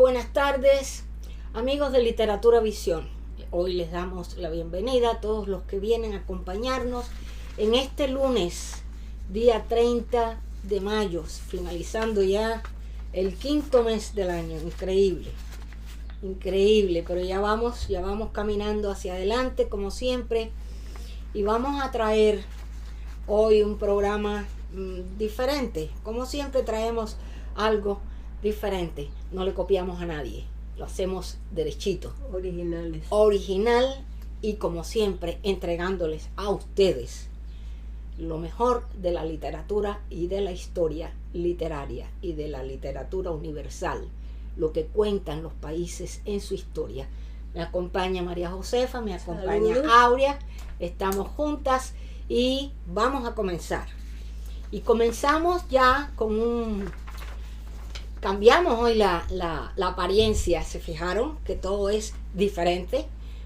buenas tardes, amigos de Literatura Visión. Hoy les damos la bienvenida a todos los que vienen a acompañarnos en este lunes, día 30 de mayo, finalizando ya el quinto mes del año. Increíble, pero ya vamos caminando hacia adelante como siempre, y vamos a traer hoy un programa diferente. Como siempre traemos algo diferente, no le copiamos a nadie, lo hacemos derechito, original, y como siempre entregándoles a ustedes lo mejor de la literatura y de la historia literaria y de la literatura universal, lo que cuentan los países en su historia. Me acompaña María Josefa, me acompaña Aurea, estamos juntas y vamos a comenzar. Y comenzamos ya con cambiamos hoy la apariencia, ¿se fijaron? Que todo es diferente.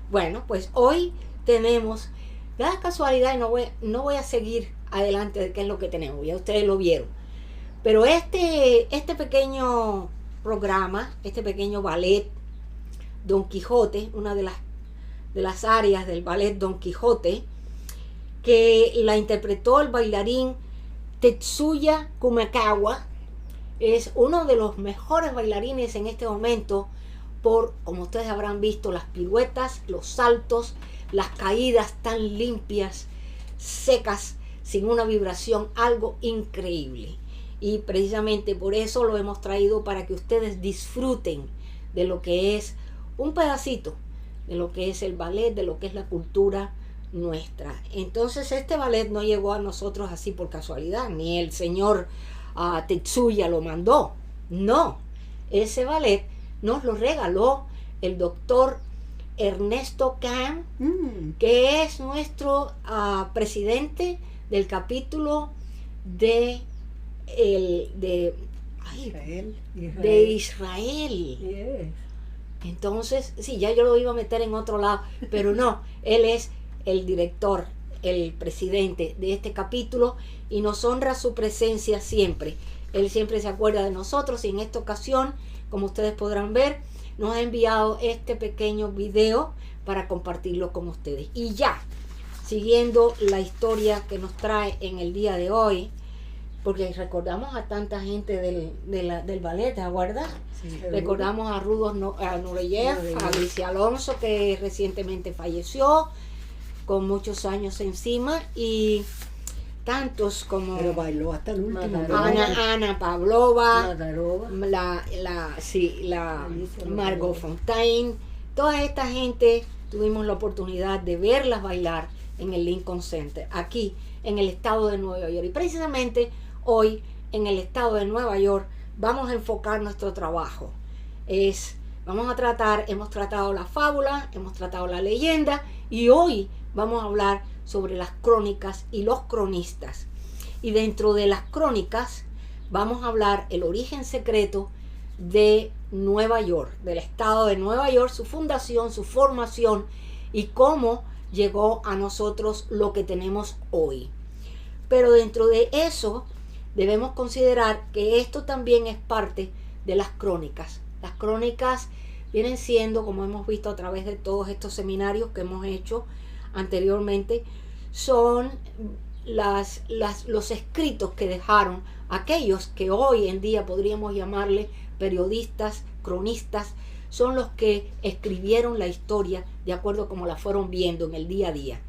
Bueno, pues hoy tenemos, da casualidad, y no voy a seguir adelante de qué es lo que tenemos, ya ustedes lo vieron. Pero este pequeño programa, este pequeño ballet Don Quijote, una de las áreas del ballet Don Quijote, que la interpretó el bailarín Tetsuya Kumakawa, es uno de los mejores bailarines en este momento por, como ustedes habrán visto, las piruetas, los saltos, las caídas tan limpias, secas, sin una vibración, algo increíble. Y precisamente por eso lo hemos traído, para que ustedes disfruten de lo que es un pedacito de lo que es el ballet, de lo que es la cultura nuestra. Entonces este ballet no llegó a nosotros así por casualidad, ni el señor Tetsuya lo mandó. No, ese ballet nos lo regaló el doctor Ernesto Kahn, que es nuestro presidente del capítulo de Israel. Yes. Entonces, sí, ya yo lo iba a meter en otro lado, pero no, él es el director, el presidente de este capítulo, y nos honra su presencia siempre. Él siempre se acuerda de nosotros, y en esta ocasión, como ustedes podrán ver, nos ha enviado este pequeño video para compartirlo con ustedes. Y ya, siguiendo la historia que nos trae en el día de hoy, porque recordamos a tanta gente del ballet, ¿te acuerdas? Sí, recordamos a Nureyev, a Alicia Alonso, que recientemente falleció, con muchos años encima, y tantos como... Pero bailó hasta el último. Ana Pavlova, Nadarova, Margot Fontaine, toda esta gente tuvimos la oportunidad de verlas bailar en el Lincoln Center, aquí en el estado de Nueva York. Y precisamente hoy, en el estado de Nueva York, vamos a enfocar nuestro trabajo. Hemos tratado la fábula, hemos tratado la leyenda, y hoy vamos a hablar sobre las crónicas y los cronistas. Y dentro de las crónicas vamos a hablar el origen secreto de Nueva York, del estado de Nueva York, su fundación, su formación, y cómo llegó a nosotros lo que tenemos hoy. Pero dentro de eso debemos considerar que esto también es parte de las crónicas. Las crónicas vienen siendo, como hemos visto a través de todos estos seminarios que hemos hecho anteriormente, son los escritos que dejaron aquellos que hoy en día podríamos llamarle periodistas, cronistas. Son los que escribieron la historia de acuerdo como la fueron viendo en el día a día.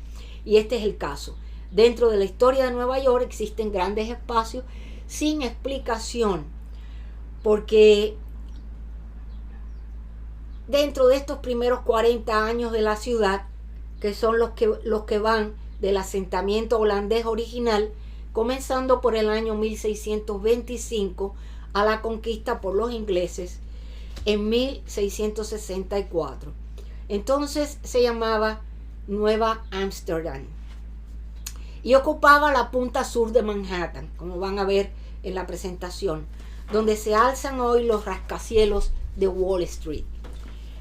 Y este es el caso. Dentro de la historia de Nueva York existen grandes espacios sin explicación, porque dentro de estos primeros 40 años de la ciudad, que son los que van del asentamiento holandés original, comenzando por el año 1625 a la conquista por los ingleses en 1664. Entonces se llamaba Nueva Ámsterdam y ocupaba la punta sur de Manhattan, como van a ver en la presentación, donde se alzan hoy los rascacielos de Wall Street.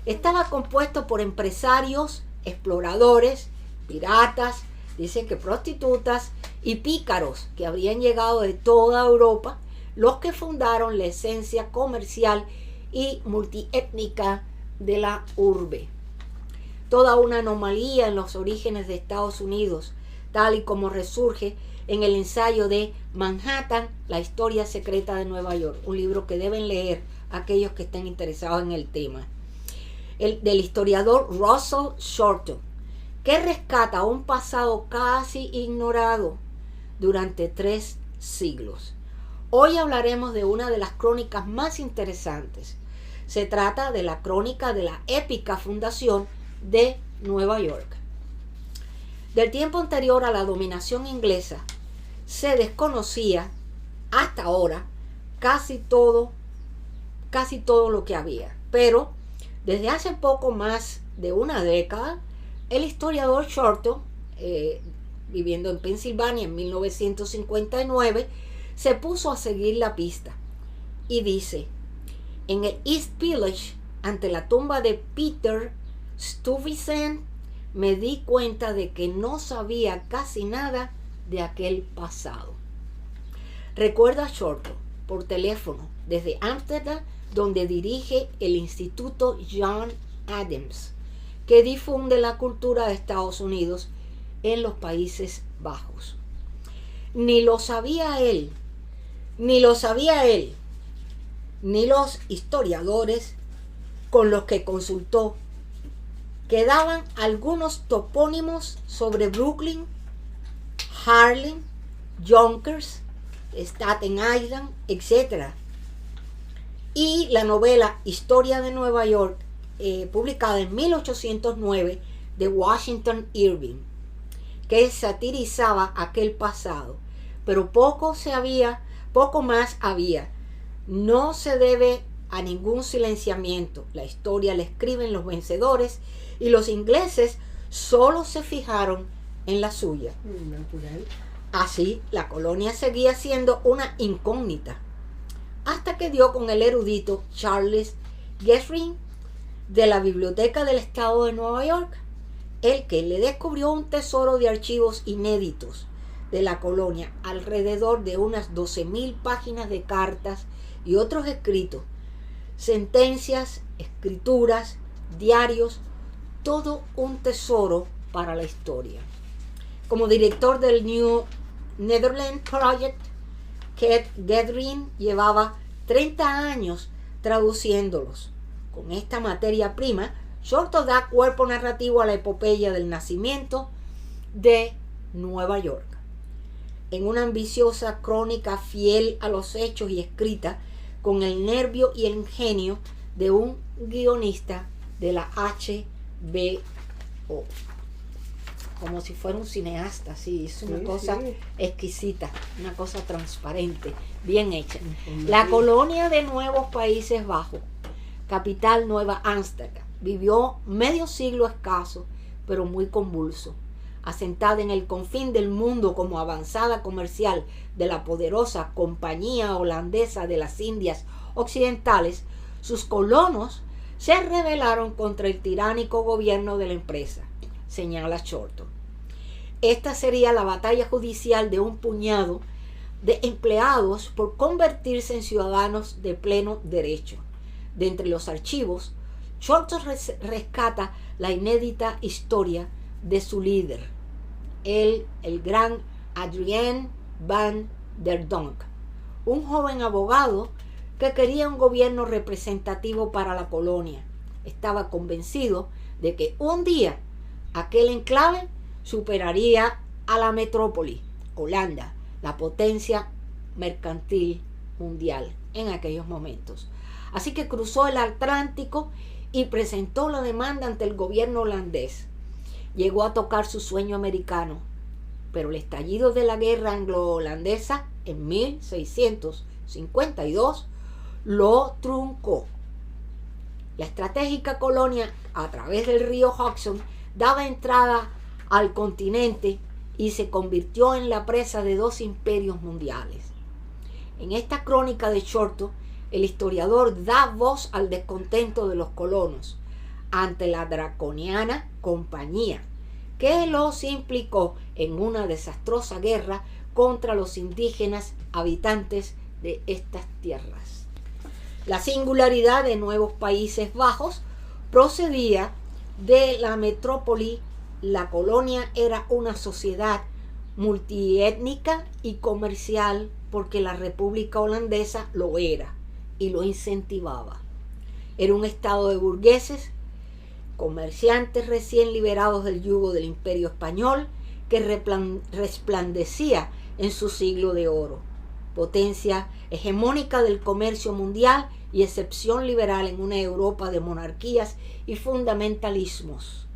Estaba compuesto por empresarios, exploradores, piratas, dicen que prostitutas y pícaros que habrían llegado de toda Europa, los que fundaron la esencia comercial y multiétnica de la urbe. Toda una anomalía en los orígenes de Estados Unidos, tal y como resurge en el ensayo de Manhattan, la historia secreta de Nueva York, un libro que deben leer aquellos que estén interesados en el tema, del historiador Russell Shorto, que rescata un pasado casi ignorado durante 3 siglos. Hoy hablaremos de una de las crónicas más interesantes. Se trata de la crónica de la épica fundación de Nueva York. Del tiempo anterior a la dominación inglesa, se desconocía hasta ahora casi todo lo que había. Pero desde hace poco más de una década, el historiador Shorto, viviendo en Pensilvania en 1959, se puso a seguir la pista y dice: en el East Village, ante la tumba de Peter Stuyvesant, me di cuenta de que no sabía casi nada de aquel pasado. Recuerda a Shorto por teléfono desde Ámsterdam, donde dirige el Instituto John Adams, que difunde la cultura de Estados Unidos en los Países Bajos. Ni lo sabía él, ni los historiadores con los que consultó, que daban algunos topónimos sobre Brooklyn, Harlem, Yonkers, Staten Island, etc. Y la novela Historia de Nueva York, publicada en 1809 de Washington Irving, que satirizaba aquel pasado, pero poco más había. No se debe a ningún silenciamiento. La historia la escriben los vencedores y los ingleses solo se fijaron en la suya. Natural. Así, la colonia seguía siendo una incógnita, hasta que dio con el erudito Charles Guthrie de la Biblioteca del Estado de Nueva York, el que le descubrió un tesoro de archivos inéditos de la colonia, alrededor de unas 12,000 páginas de cartas y otros escritos, sentencias, escrituras, diarios, todo un tesoro para la historia. Como director del New Netherland Project, Keith Guthrie llevaba 30 años traduciéndolos. Con esta materia prima, Shorto da cuerpo narrativo a la epopeya del nacimiento de Nueva York, en una ambiciosa crónica fiel a los hechos y escrita con el nervio y el ingenio de un guionista de la HBO, como si fuera un cineasta. Sí, es una cosa exquisita, una cosa transparente, bien hecha. La colonia de Nuevos Países Bajos, capital Nueva Ámsterdam, vivió medio siglo escaso, pero muy convulso. Asentada en el confín del mundo como avanzada comercial de la poderosa Compañía Holandesa de las Indias Occidentales, sus colonos se rebelaron contra el tiránico gobierno de la empresa, señala Shorto. Esta sería la batalla judicial de un puñado de empleados por convertirse en ciudadanos de pleno derecho. De entre los archivos, Shorto rescata la inédita historia de su líder, el gran Adrien van der Donck, un joven abogado que quería un gobierno representativo para la colonia. Estaba convencido de que un día aquel enclave superaría a la metrópoli, Holanda, la potencia mercantil mundial en aquellos momentos. Así que cruzó el Atlántico y presentó la demanda ante el gobierno holandés. Llegó a tocar su sueño americano, pero el estallido de la guerra anglo-holandesa en 1652 lo truncó. La estratégica colonia, a través del río Hudson, daba entrada al continente y se convirtió en la presa de 2 imperios mundiales. En esta crónica de Shorto, el historiador da voz al descontento de los colonos ante la draconiana compañía, que los implicó en una desastrosa guerra contra los indígenas habitantes de estas tierras. La singularidad de nuevos Países Bajos procedía de la metrópoli. La colonia era una sociedad multiétnica y comercial porque la República Holandesa lo era y lo incentivaba. Era un estado de burgueses, comerciantes recién liberados del yugo del Imperio Español, que resplandecía en su siglo de oro, potencia hegemónica del comercio mundial y excepción liberal en una Europa de monarquías y fundamentalismos.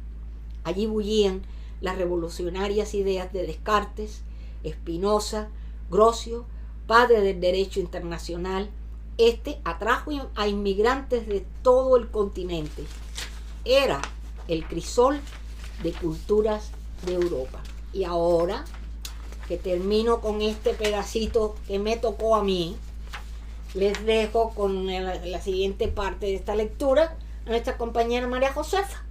Allí bullían las revolucionarias ideas de Descartes, Spinoza, Grocio, padre del derecho internacional. Este atrajo a inmigrantes de todo el continente. Era el crisol de culturas de Europa. Y ahora que termino con este pedacito que me tocó a mí, les dejo con la siguiente parte de esta lectura a nuestra compañera María Josefa.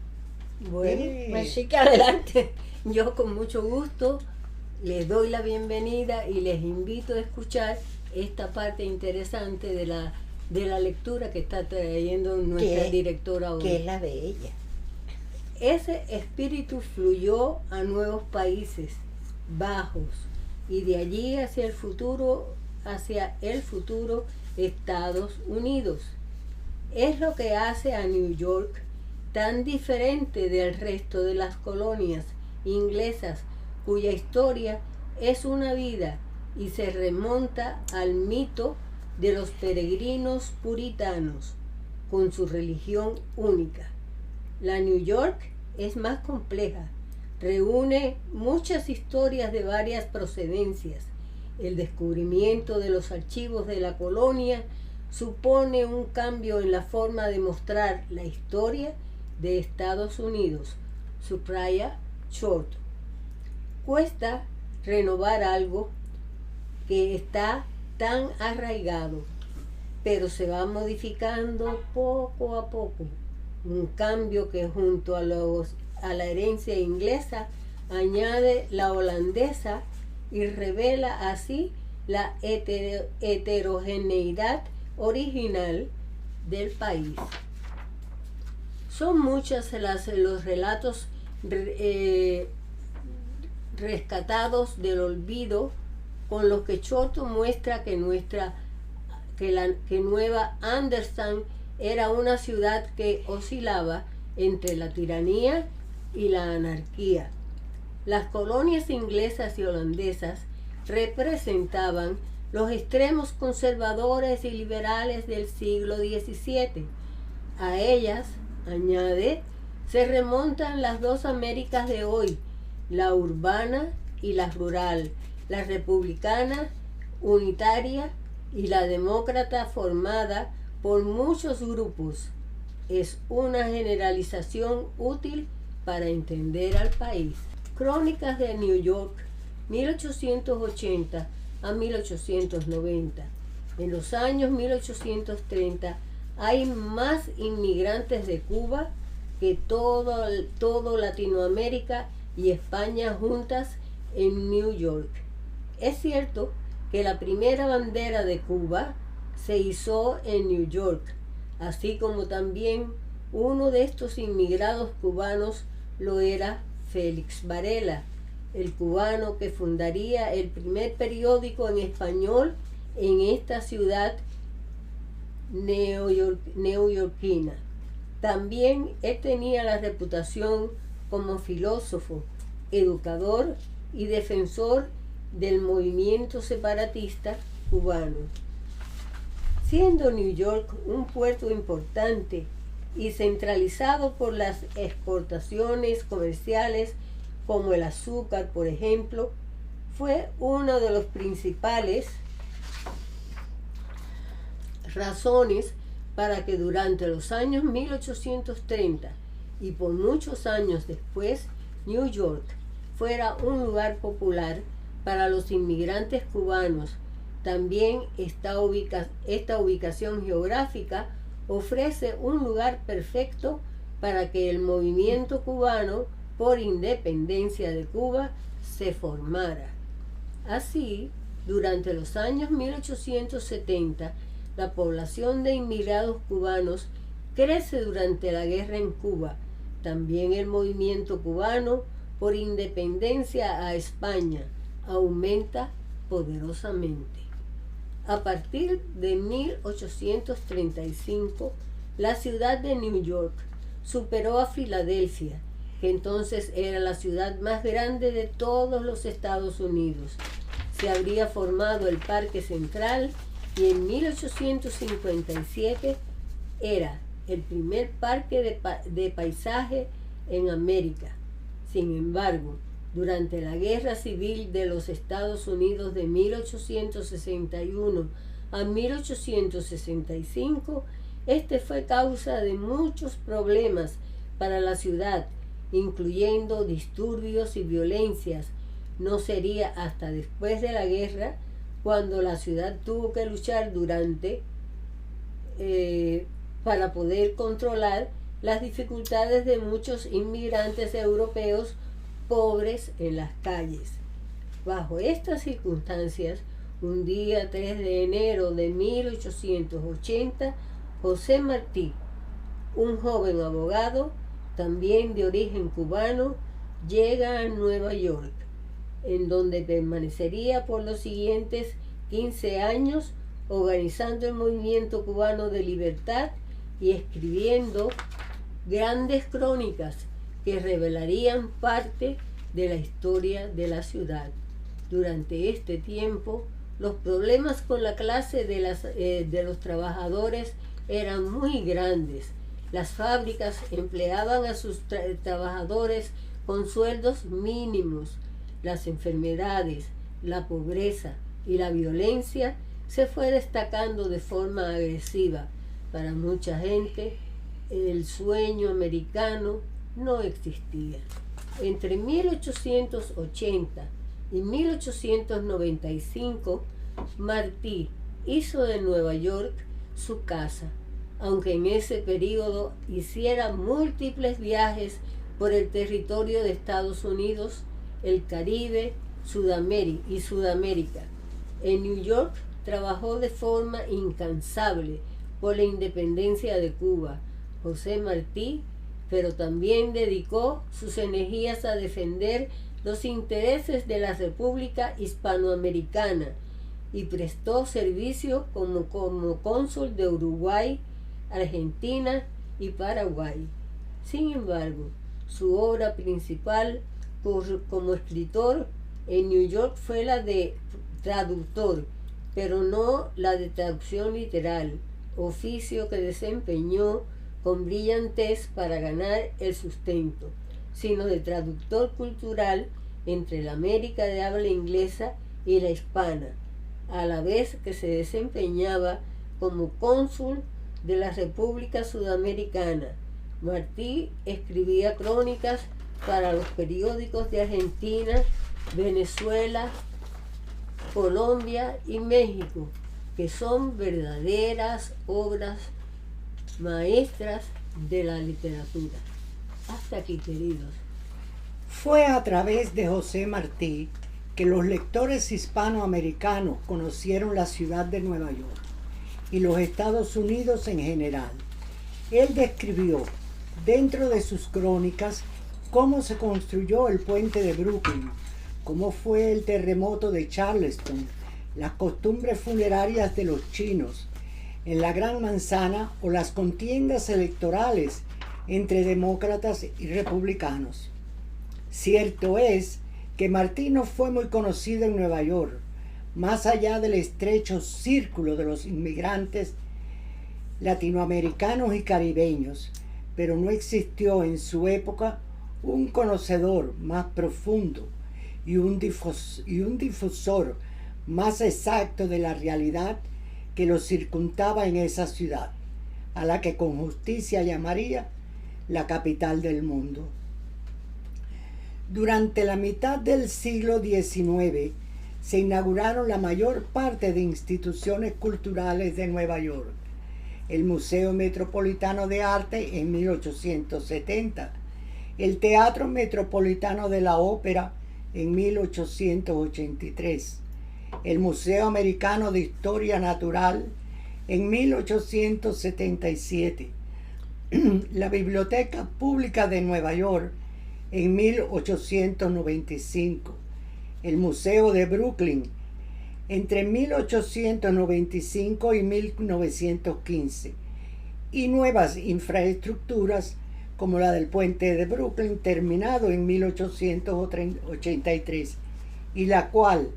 Bueno, Así que adelante. yo con mucho gusto les doy la bienvenida y les invito a escuchar esta parte interesante de la lectura que está trayendo nuestra directora hoy. Que es la de ella. Ese espíritu fluyó a nuevos Países Bajos y de allí hacia el futuro Estados Unidos. Es lo que hace a New York tan diferente del resto de las colonias inglesas, cuya historia es una vida y se remonta al mito de los peregrinos puritanos, con su religión única. La New York es más compleja, reúne muchas historias de varias procedencias. El descubrimiento de los archivos de la colonia supone un cambio en la forma de mostrar la historia de Estados Unidos, subraya Short. Cuesta renovar algo que está tan arraigado, pero se va modificando poco a poco. Un cambio que junto a la herencia inglesa añade la holandesa y revela así la heterogeneidad original del país. Son muchos los relatos rescatados del olvido con los que Choto muestra que Nueva Amsterdam era una ciudad que oscilaba entre la tiranía y la anarquía. Las colonias inglesas y holandesas representaban los extremos conservadores y liberales del siglo XVII. A ellas, añade, se remontan las dos Américas de hoy, la urbana y la rural, la republicana unitaria y la demócrata formada por muchos grupos. Es una generalización útil para entender al país. Crónicas de New York, 1880 a 1890. En los años 1830 hay más inmigrantes de Cuba que todo Latinoamérica y España juntas en New York. Es cierto que la primera bandera de Cuba se izó en New York, así como también uno de estos inmigrados cubanos lo era Félix Varela, el cubano que fundaría el primer periódico en español en esta ciudad neoyorquina. También él tenía la reputación como filósofo, educador y defensor del movimiento separatista cubano. Siendo New York un puerto importante y centralizado por las exportaciones comerciales como el azúcar, por ejemplo, fue una de las principales razones para que durante los años 1830 y por muchos años después, New York fuera un lugar popular para los inmigrantes cubanos. También esta ubicación geográfica ofrece un lugar perfecto para que el movimiento cubano por independencia de Cuba se formara. Así, durante los años 1870, La población de inmigrantes cubanos crece durante la guerra en Cuba. También el movimiento cubano por independencia a España aumenta poderosamente. A partir de 1835, la ciudad de New York superó a Filadelfia, que entonces era la ciudad más grande de todos los Estados Unidos. Se habría formado el Parque Central y en 1857 era el primer parque de paisaje en América. Sin embargo, durante la Guerra Civil de los Estados Unidos de 1861 a 1865, este fue causa de muchos problemas para la ciudad, incluyendo disturbios y violencias. No sería hasta después de la guerra cuando la ciudad tuvo que luchar para poder controlar las dificultades de muchos inmigrantes europeos pobres en las calles. Bajo estas circunstancias, un día 3 de enero de 1880, José Martí, un joven abogado, también de origen cubano, llega a Nueva York, en donde permanecería por los siguientes 15 años organizando el movimiento cubano de libertad y escribiendo grandes crónicas que revelarían parte de la historia de la ciudad. Durante este tiempo, los problemas con la clase de los trabajadores eran muy grandes. Las fábricas empleaban a sus trabajadores con sueldos mínimos. Las enfermedades, la pobreza y la violencia se fue destacando de forma agresiva. Para mucha gente, el sueño americano no existía. Entre 1880 y 1895, Martí hizo de Nueva York su casa, aunque en ese periodo hiciera múltiples viajes por el territorio de Estados Unidos, el Caribe y Sudamérica. En New York trabajó de forma incansable por la independencia de Cuba. José Martí, pero también dedicó sus energías a defender los intereses de la República Hispanoamericana y prestó servicio como cónsul de Uruguay, Argentina y Paraguay. Sin embargo, su obra principal como escritor en New York fue la de traductor, pero no la de traducción literal, oficio que desempeñó con brillantez para ganar el sustento, sino de traductor cultural entre la América de habla inglesa y la hispana, a la vez que se desempeñaba como cónsul de la República Sudamericana. Martí escribía crónicas para los periódicos de Argentina, Venezuela, Colombia y México, que son verdaderas obras maestras de la literatura. Hasta aquí, queridos. Fue a través de José Martí que los lectores hispanoamericanos conocieron la ciudad de Nueva York y los Estados Unidos en general. Él describió dentro de sus crónicas cómo se construyó el puente de Brooklyn, cómo fue el terremoto de Charleston, las costumbres funerarias de los chinos en la Gran Manzana o las contiendas electorales entre demócratas y republicanos. Cierto es que Martí no fue muy conocido en Nueva York, más allá del estrecho círculo de los inmigrantes latinoamericanos y caribeños, pero no existió en su época un conocedor más profundo y un difusor más exacto de la realidad que lo circundaba en esa ciudad, a la que con justicia llamaría la capital del mundo. Durante la mitad del siglo XIX se inauguraron la mayor parte de instituciones culturales de Nueva York. El Museo Metropolitano de Arte en 1870, el Teatro Metropolitano de la Ópera en 1883, el Museo Americano de Historia Natural En 1877, la Biblioteca Pública de Nueva York en 1895, el Museo de Brooklyn entre 1895 y 1915, y nuevas infraestructuras como la del puente de Brooklyn terminado en 1883 y la cual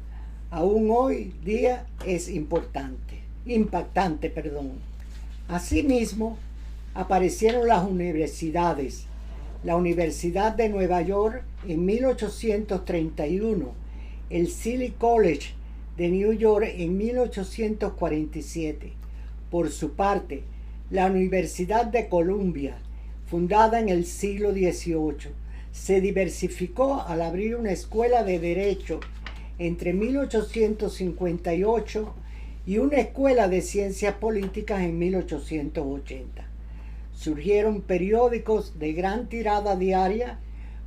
aún hoy día es impactante. Asimismo, aparecieron las universidades. La Universidad de Nueva York en 1831, el City College de New York en 1847. Por su parte, la Universidad de Columbia, fundada en el siglo XVIII, se diversificó al abrir una escuela de Derecho entre 1858 y una escuela de Ciencias Políticas en 1880. Surgieron periódicos de gran tirada diaria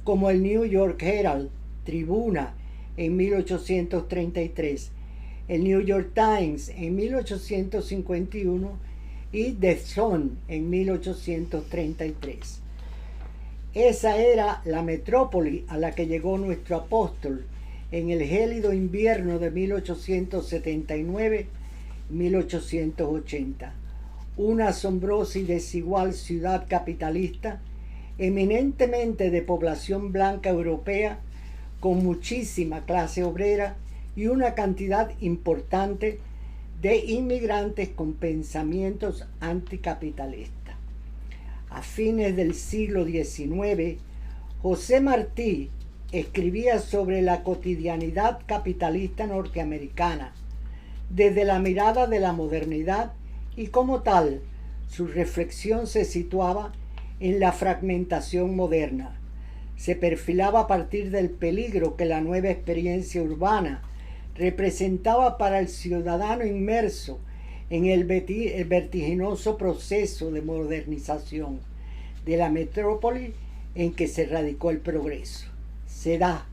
como el New York Herald, Tribuna en 1833, el New York Times en 1851 y The Sun en 1833. Esa era la metrópoli a la que llegó nuestro apóstol en el gélido invierno de 1879-1880. Una asombrosa y desigual ciudad capitalista, eminentemente de población blanca europea, con muchísima clase obrera y una cantidad importante de inmigrantes con pensamientos anticapitalistas. A fines del siglo XIX, José Martí escribía sobre la cotidianidad capitalista norteamericana desde la mirada de la modernidad, y como tal, su reflexión se situaba en la fragmentación moderna. Se perfilaba a partir del peligro que la nueva experiencia urbana representaba para el ciudadano inmerso en el vertiginoso proceso de modernización de la metrópoli en que se radicó el progreso. Se da,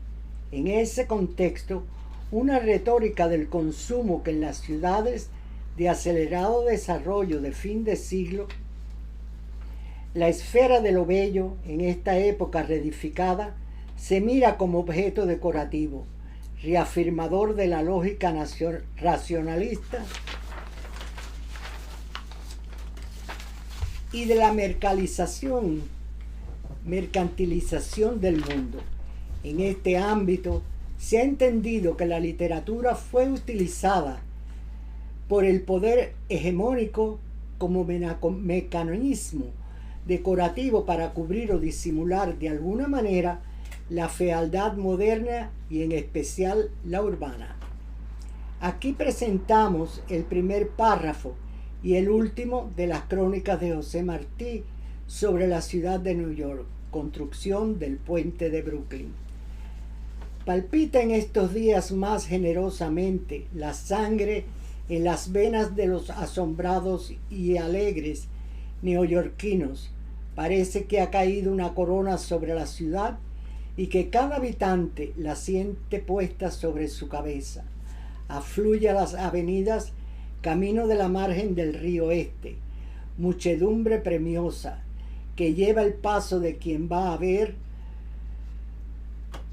en ese contexto, una retórica del consumo que en las ciudades de acelerado desarrollo de fin de siglo, la esfera de lo bello, en esta época reedificada, se mira como objeto decorativo, reafirmador de la lógica racionalista y de la mercantilización del mundo. En este ámbito se ha entendido que la literatura fue utilizada por el poder hegemónico como mecanismo decorativo para cubrir o disimular de alguna manera la fealdad moderna y en especial la urbana. Aquí presentamos el primer párrafo y el último de las crónicas de José Martí sobre la ciudad de New York, construcción del puente de Brooklyn. Palpita en estos días más generosamente la sangre en las venas de los asombrados y alegres neoyorquinos. Parece que ha caído una corona sobre la ciudad y que cada habitante la siente puesta sobre su cabeza. Afluye a las avenidas camino de la margen del río Este, muchedumbre premiosa que lleva el paso de quien va a ver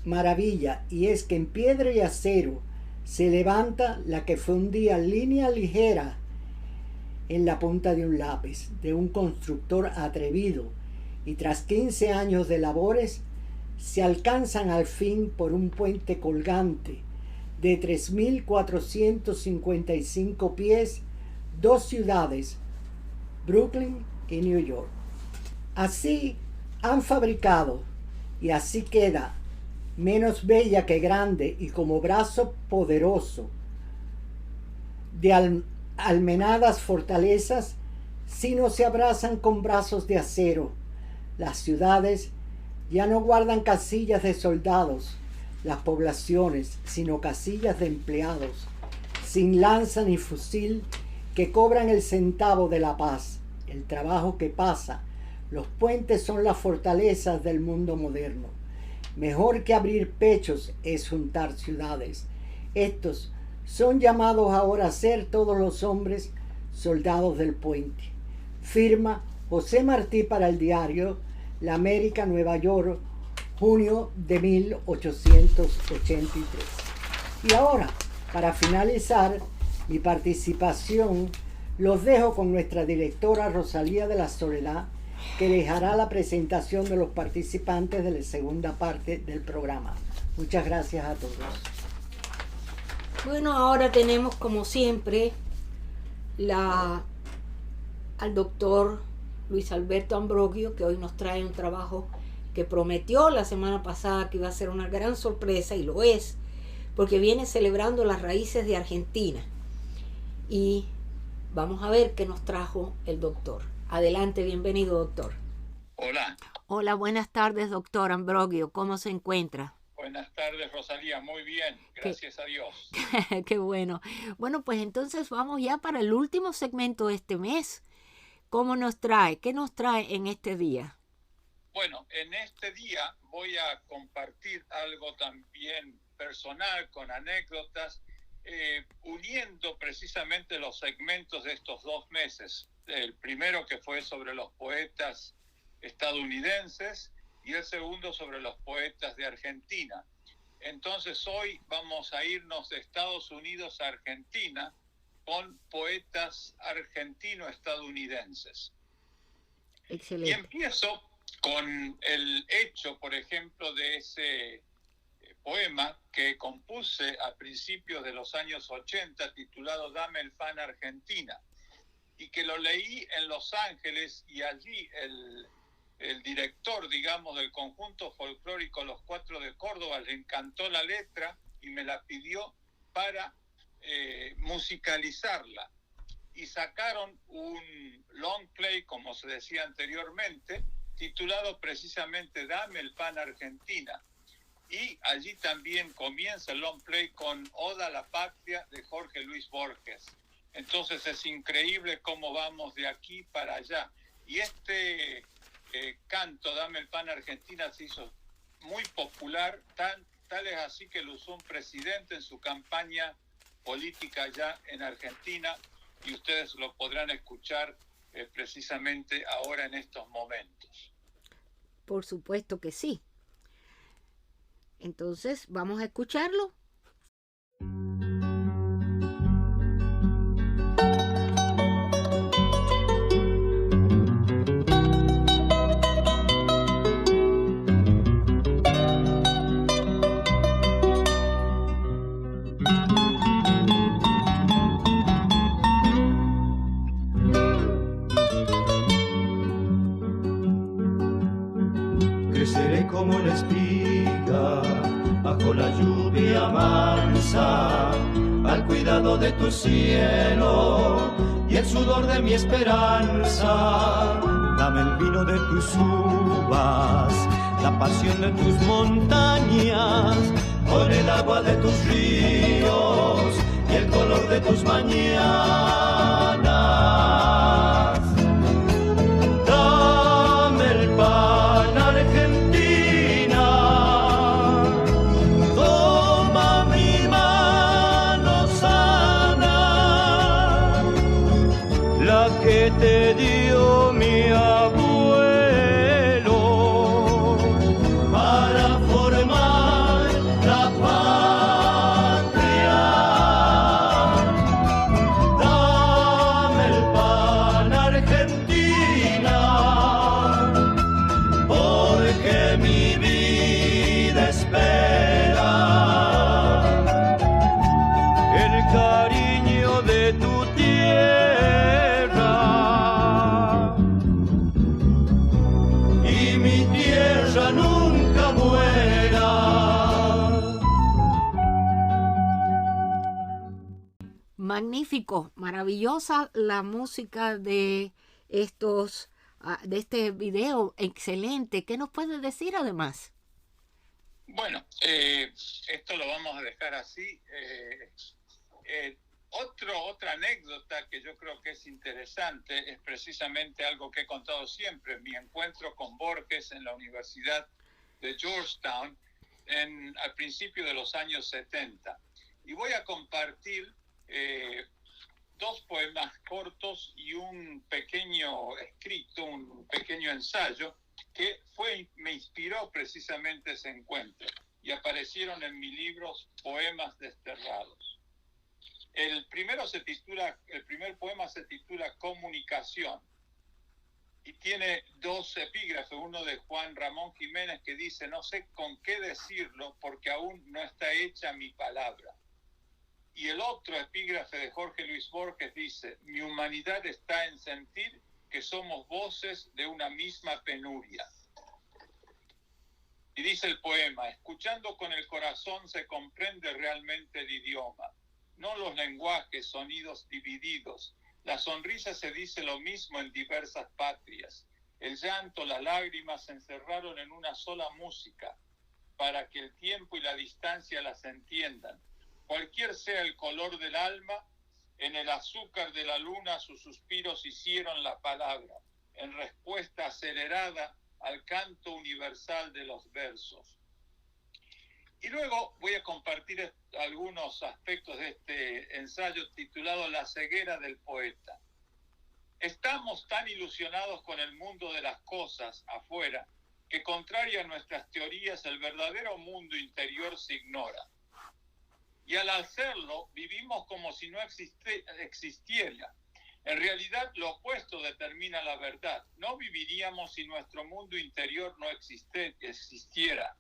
maravilla, y es que en piedra y acero se levanta la que fue un día línea ligera en la punta de un lápiz de un constructor atrevido, y tras 15 años de labores se alcanzan al fin por un puente colgante de 3.455 pies, dos ciudades, Brooklyn y New York. Así han fabricado, y así queda, menos bella que grande y como brazo poderoso de almenadas fortalezas, si no se abrazan con brazos de acero. Las ciudades ya no guardan casillas de soldados, las poblaciones, sino casillas de empleados, sin lanza ni fusil, que cobran el centavo de la paz, el trabajo que pasa. Los puentes son las fortalezas del mundo moderno. Mejor que abrir pechos es juntar ciudades. Estos son llamados ahora a ser todos los hombres Soldados del Puente. Firma José Martí para el diario La América, Nueva York, junio de 1883. Y ahora, para finalizar mi participación, los dejo con nuestra directora Rosalía de la Soledad, que les hará la presentación de los participantes de la segunda parte del programa. Muchas gracias a todos. Bueno, ahora tenemos como siempre al doctor Luis Alberto Ambrogio, que hoy nos trae un trabajo que prometió la semana pasada que iba a ser una gran sorpresa, y lo es, porque viene celebrando las raíces de Argentina. Y vamos a ver qué nos trajo el doctor. Adelante, bienvenido, doctor. Hola. Hola, buenas tardes, doctor Ambrogio. ¿Cómo se encuentra? Buenas tardes, Rosalía. Muy bien, gracias a Dios. Qué bueno. Bueno, pues entonces vamos ya para el último segmento de este mes. ¿Cómo nos trae? ¿Qué nos trae en este día? Bueno, en este día voy a compartir algo también personal, con anécdotas, uniendo precisamente los segmentos de estos 2 meses. El primero, que fue sobre los poetas estadounidenses, y el segundo sobre los poetas de Argentina. Entonces hoy vamos a irnos de Estados Unidos a Argentina con poetas argentino-estadounidenses. Excelente. Y empiezo con el hecho, por ejemplo, de ese poema que compuse a principios de los años 80, titulado Dame el pan Argentina, y que lo leí en Los Ángeles, y allí el director, digamos, del conjunto folclórico Los Cuatro de Córdoba le encantó la letra y me la pidió para musicalizarla. Y sacaron un long play, como se decía anteriormente, titulado precisamente Dame el pan Argentina. Y allí también comienza el long play con Oda a la Patria de Jorge Luis Borges. Entonces es increíble cómo vamos de aquí para allá. Y este canto, Dame el pan Argentina, se hizo muy popular, tal es así que lo usó un presidente en su campaña política allá en Argentina, y ustedes lo podrán escuchar precisamente ahora en estos momentos. Por supuesto que sí. Entonces, ¿vamos a escucharlo? Creceré como la espiga bajo la lluvia mansa, al cuidado de tu cielo y el sudor de mi esperanza. Dame el vino de tus uvas, la pasión de tus montañas, con el agua de tus ríos y el color de tus mañanas. Dame el pan Argentina, toma mi mano sana, la que te dio mi abuelo para formar la patria. Dame el pan Argentina, porque mi vida espera el cariño de tu tierra, y mi tierra nunca muera. Magnífico, maravillosa la música de de este video, excelente. ¿Qué nos puede decir además? Bueno, esto lo vamos a dejar así. Otra anécdota que yo creo que es interesante es precisamente algo que he contado siempre, mi encuentro con Borges en la Universidad de Georgetown al principio de los años 70. Y voy a compartir 2 poemas cortos y un pequeño escrito, un pequeño ensayo que me inspiró precisamente ese encuentro y aparecieron en mi libro Poemas Desterrados. El primer poema se titula Comunicación y tiene 2 epígrafes, uno de Juan Ramón Jiménez que dice: no sé con qué decirlo porque aún no está hecha mi palabra. Y el otro epígrafe de Jorge Luis Borges dice: mi humanidad está en sentir que somos voces de una misma penuria. Y dice el poema: escuchando con el corazón se comprende realmente el idioma, no los lenguajes, sonidos divididos. La sonrisa se dice lo mismo en diversas patrias. El llanto, las lágrimas se encerraron en una sola música para que el tiempo y la distancia las entiendan. Cualquier sea el color del alma, en el azúcar de la luna sus suspiros hicieron la palabra, en respuesta acelerada al canto universal de los versos. Y luego voy a compartir algunos aspectos de este ensayo titulado La ceguera del poeta. Estamos tan ilusionados con el mundo de las cosas afuera que, contrario a nuestras teorías, el verdadero mundo interior se ignora. Y al hacerlo, vivimos como si no existiera. En realidad, lo opuesto determina la verdad. No viviríamos si nuestro mundo interior no existiera.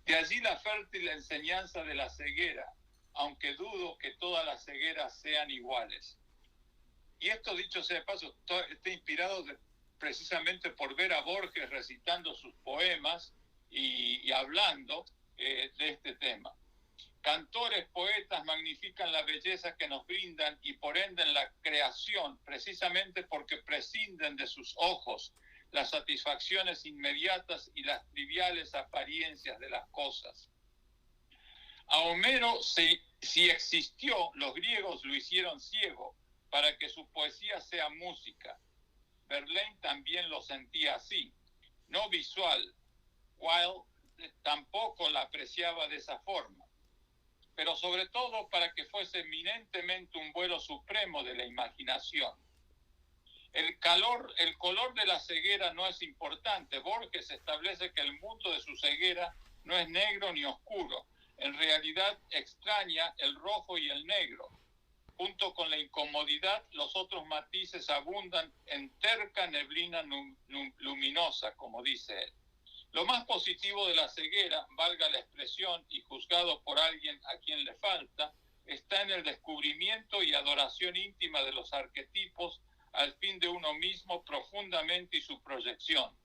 De allí la fértil enseñanza de la ceguera, aunque dudo que todas las cegueras sean iguales. Y esto, dicho sea de paso, está inspirado precisamente por ver a Borges recitando sus poemas y hablando de este tema. Cantores, poetas magnifican la belleza que nos brindan y por ende la creación, precisamente porque prescinden de sus ojos las satisfacciones inmediatas y las triviales apariencias de las cosas. A Homero, si existió, los griegos lo hicieron ciego para que su poesía sea música. Verlaine también lo sentía así, no visual, Wilde tampoco la apreciaba de esa forma, pero sobre todo para que fuese eminentemente un vuelo supremo de la imaginación. El color de la ceguera no es importante. Borges establece que el mundo de su ceguera no es negro ni oscuro. En realidad extraña el rojo y el negro. Junto con la incomodidad, los otros matices abundan en terca neblina luminosa, como dice él. Lo más positivo de la ceguera, valga la expresión, y juzgado por alguien a quien le falta, está en el descubrimiento y adoración íntima de los arquetipos al fin de uno mismo profundamente y su proyección.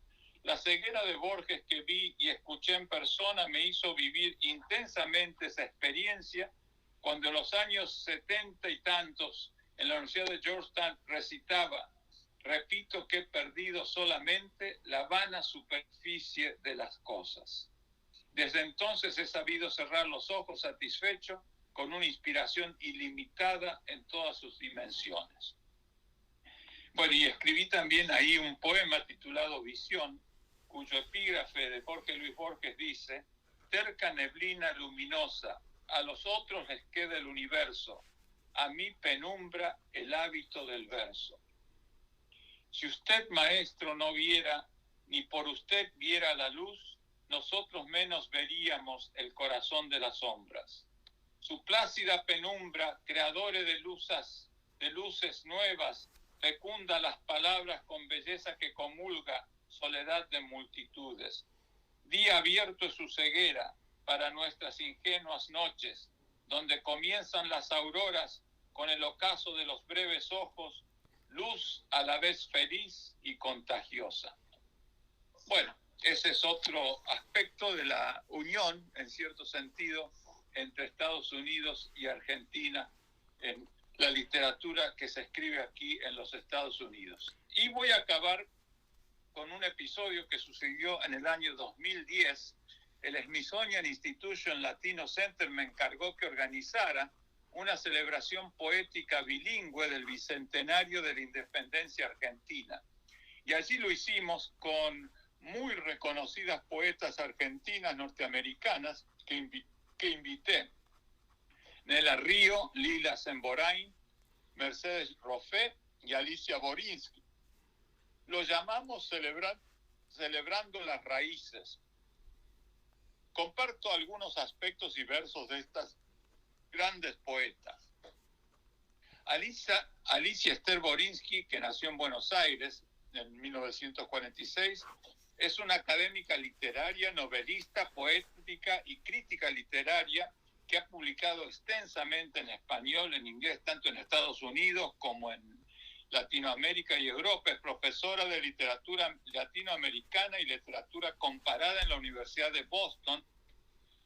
La ceguera de Borges que vi y escuché en persona me hizo vivir intensamente esa experiencia cuando en los años 70 y tantos en la Universidad de Georgetown recitaba: repito que he perdido solamente la vana superficie de las cosas. Desde entonces he sabido cerrar los ojos satisfecho con una inspiración ilimitada en todas sus dimensiones. Bueno, y escribí también ahí un poema titulado Visión, cuyo epígrafe de Jorge Luis Borges dice: terca neblina luminosa, a los otros les queda el universo, a mí penumbra el hábito del verso. Si usted, maestro, no viera, ni por usted viera la luz, nosotros menos veríamos el corazón de las sombras. Su plácida penumbra, creadora de luces nuevas, fecunda las palabras con belleza que comulga soledad de multitudes. Día abierto es su ceguera para nuestras ingenuas noches, donde comienzan las auroras con el ocaso de los breves ojos, luz a la vez feliz y contagiosa. Bueno, ese es otro aspecto de la unión, en cierto sentido, entre Estados Unidos y Argentina en la literatura que se escribe aquí en los Estados Unidos. Y voy a acabar con un episodio que sucedió en el año 2010. El Smithsonian Institution Latino Center me encargó que organizara una celebración poética bilingüe del bicentenario de la independencia argentina. Y allí lo hicimos con muy reconocidas poetas argentinas norteamericanas que invité. Nela Río, Lila Semborain, Mercedes Roffé y Alicia Borinsky. Lo llamamos celebrando las raíces. Comparto algunos aspectos y versos de estas grandes poetas. Alicia Esther Borinsky, que nació en Buenos Aires en 1946, es una académica literaria, novelista, poética y crítica literaria que ha publicado extensamente en español, en inglés, tanto en Estados Unidos como en Latinoamérica y Europa. Es profesora de literatura latinoamericana y literatura comparada en la Universidad de Boston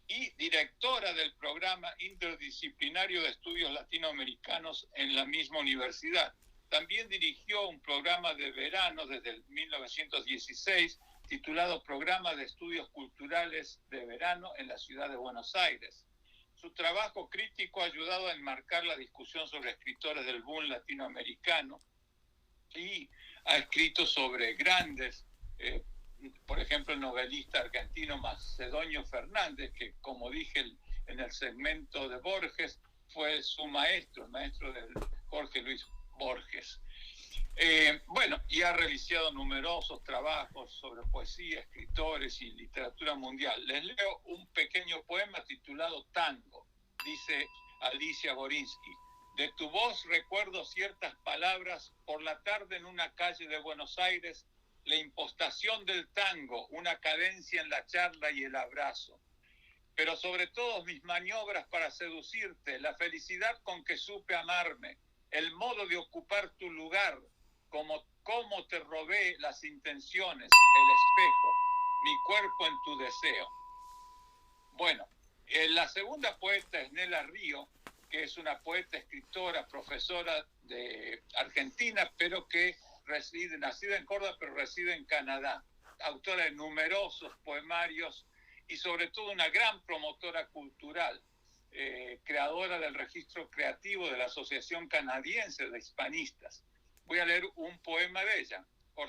y directora del programa interdisciplinario de estudios latinoamericanos en la misma universidad. También dirigió un programa de verano desde el 1916 titulado Programa de Estudios Culturales de Verano en la ciudad de Buenos Aires. Su trabajo crítico ha ayudado a enmarcar la discusión sobre escritores del boom latinoamericano y ha escrito sobre grandes, por ejemplo, el novelista argentino Macedonio Fernández, que, como dije en el segmento de Borges, fue su maestro, el maestro de Jorge Luis Borges. Y ha realizado numerosos trabajos sobre poesía, escritores y literatura mundial. Les leo un pequeño poema titulado Tango. Dice Alicia Borinsky: de tu voz recuerdo ciertas palabras por la tarde en una calle de Buenos Aires, la impostación del tango, una cadencia en la charla y el abrazo. Pero sobre todo mis maniobras para seducirte, la felicidad con que supe amarme, el modo de ocupar tu lugar, cómo te robé las intenciones, el espejo, mi cuerpo en tu deseo. Bueno, la segunda poeta es Nela Río, que es una poeta, escritora, profesora de Argentina, pero que nacida en Córdoba, pero reside en Canadá. Autora de numerosos poemarios y sobre todo una gran promotora cultural, creadora del registro creativo de la Asociación Canadiense de Hispanistas. Voy a leer un poema de ella,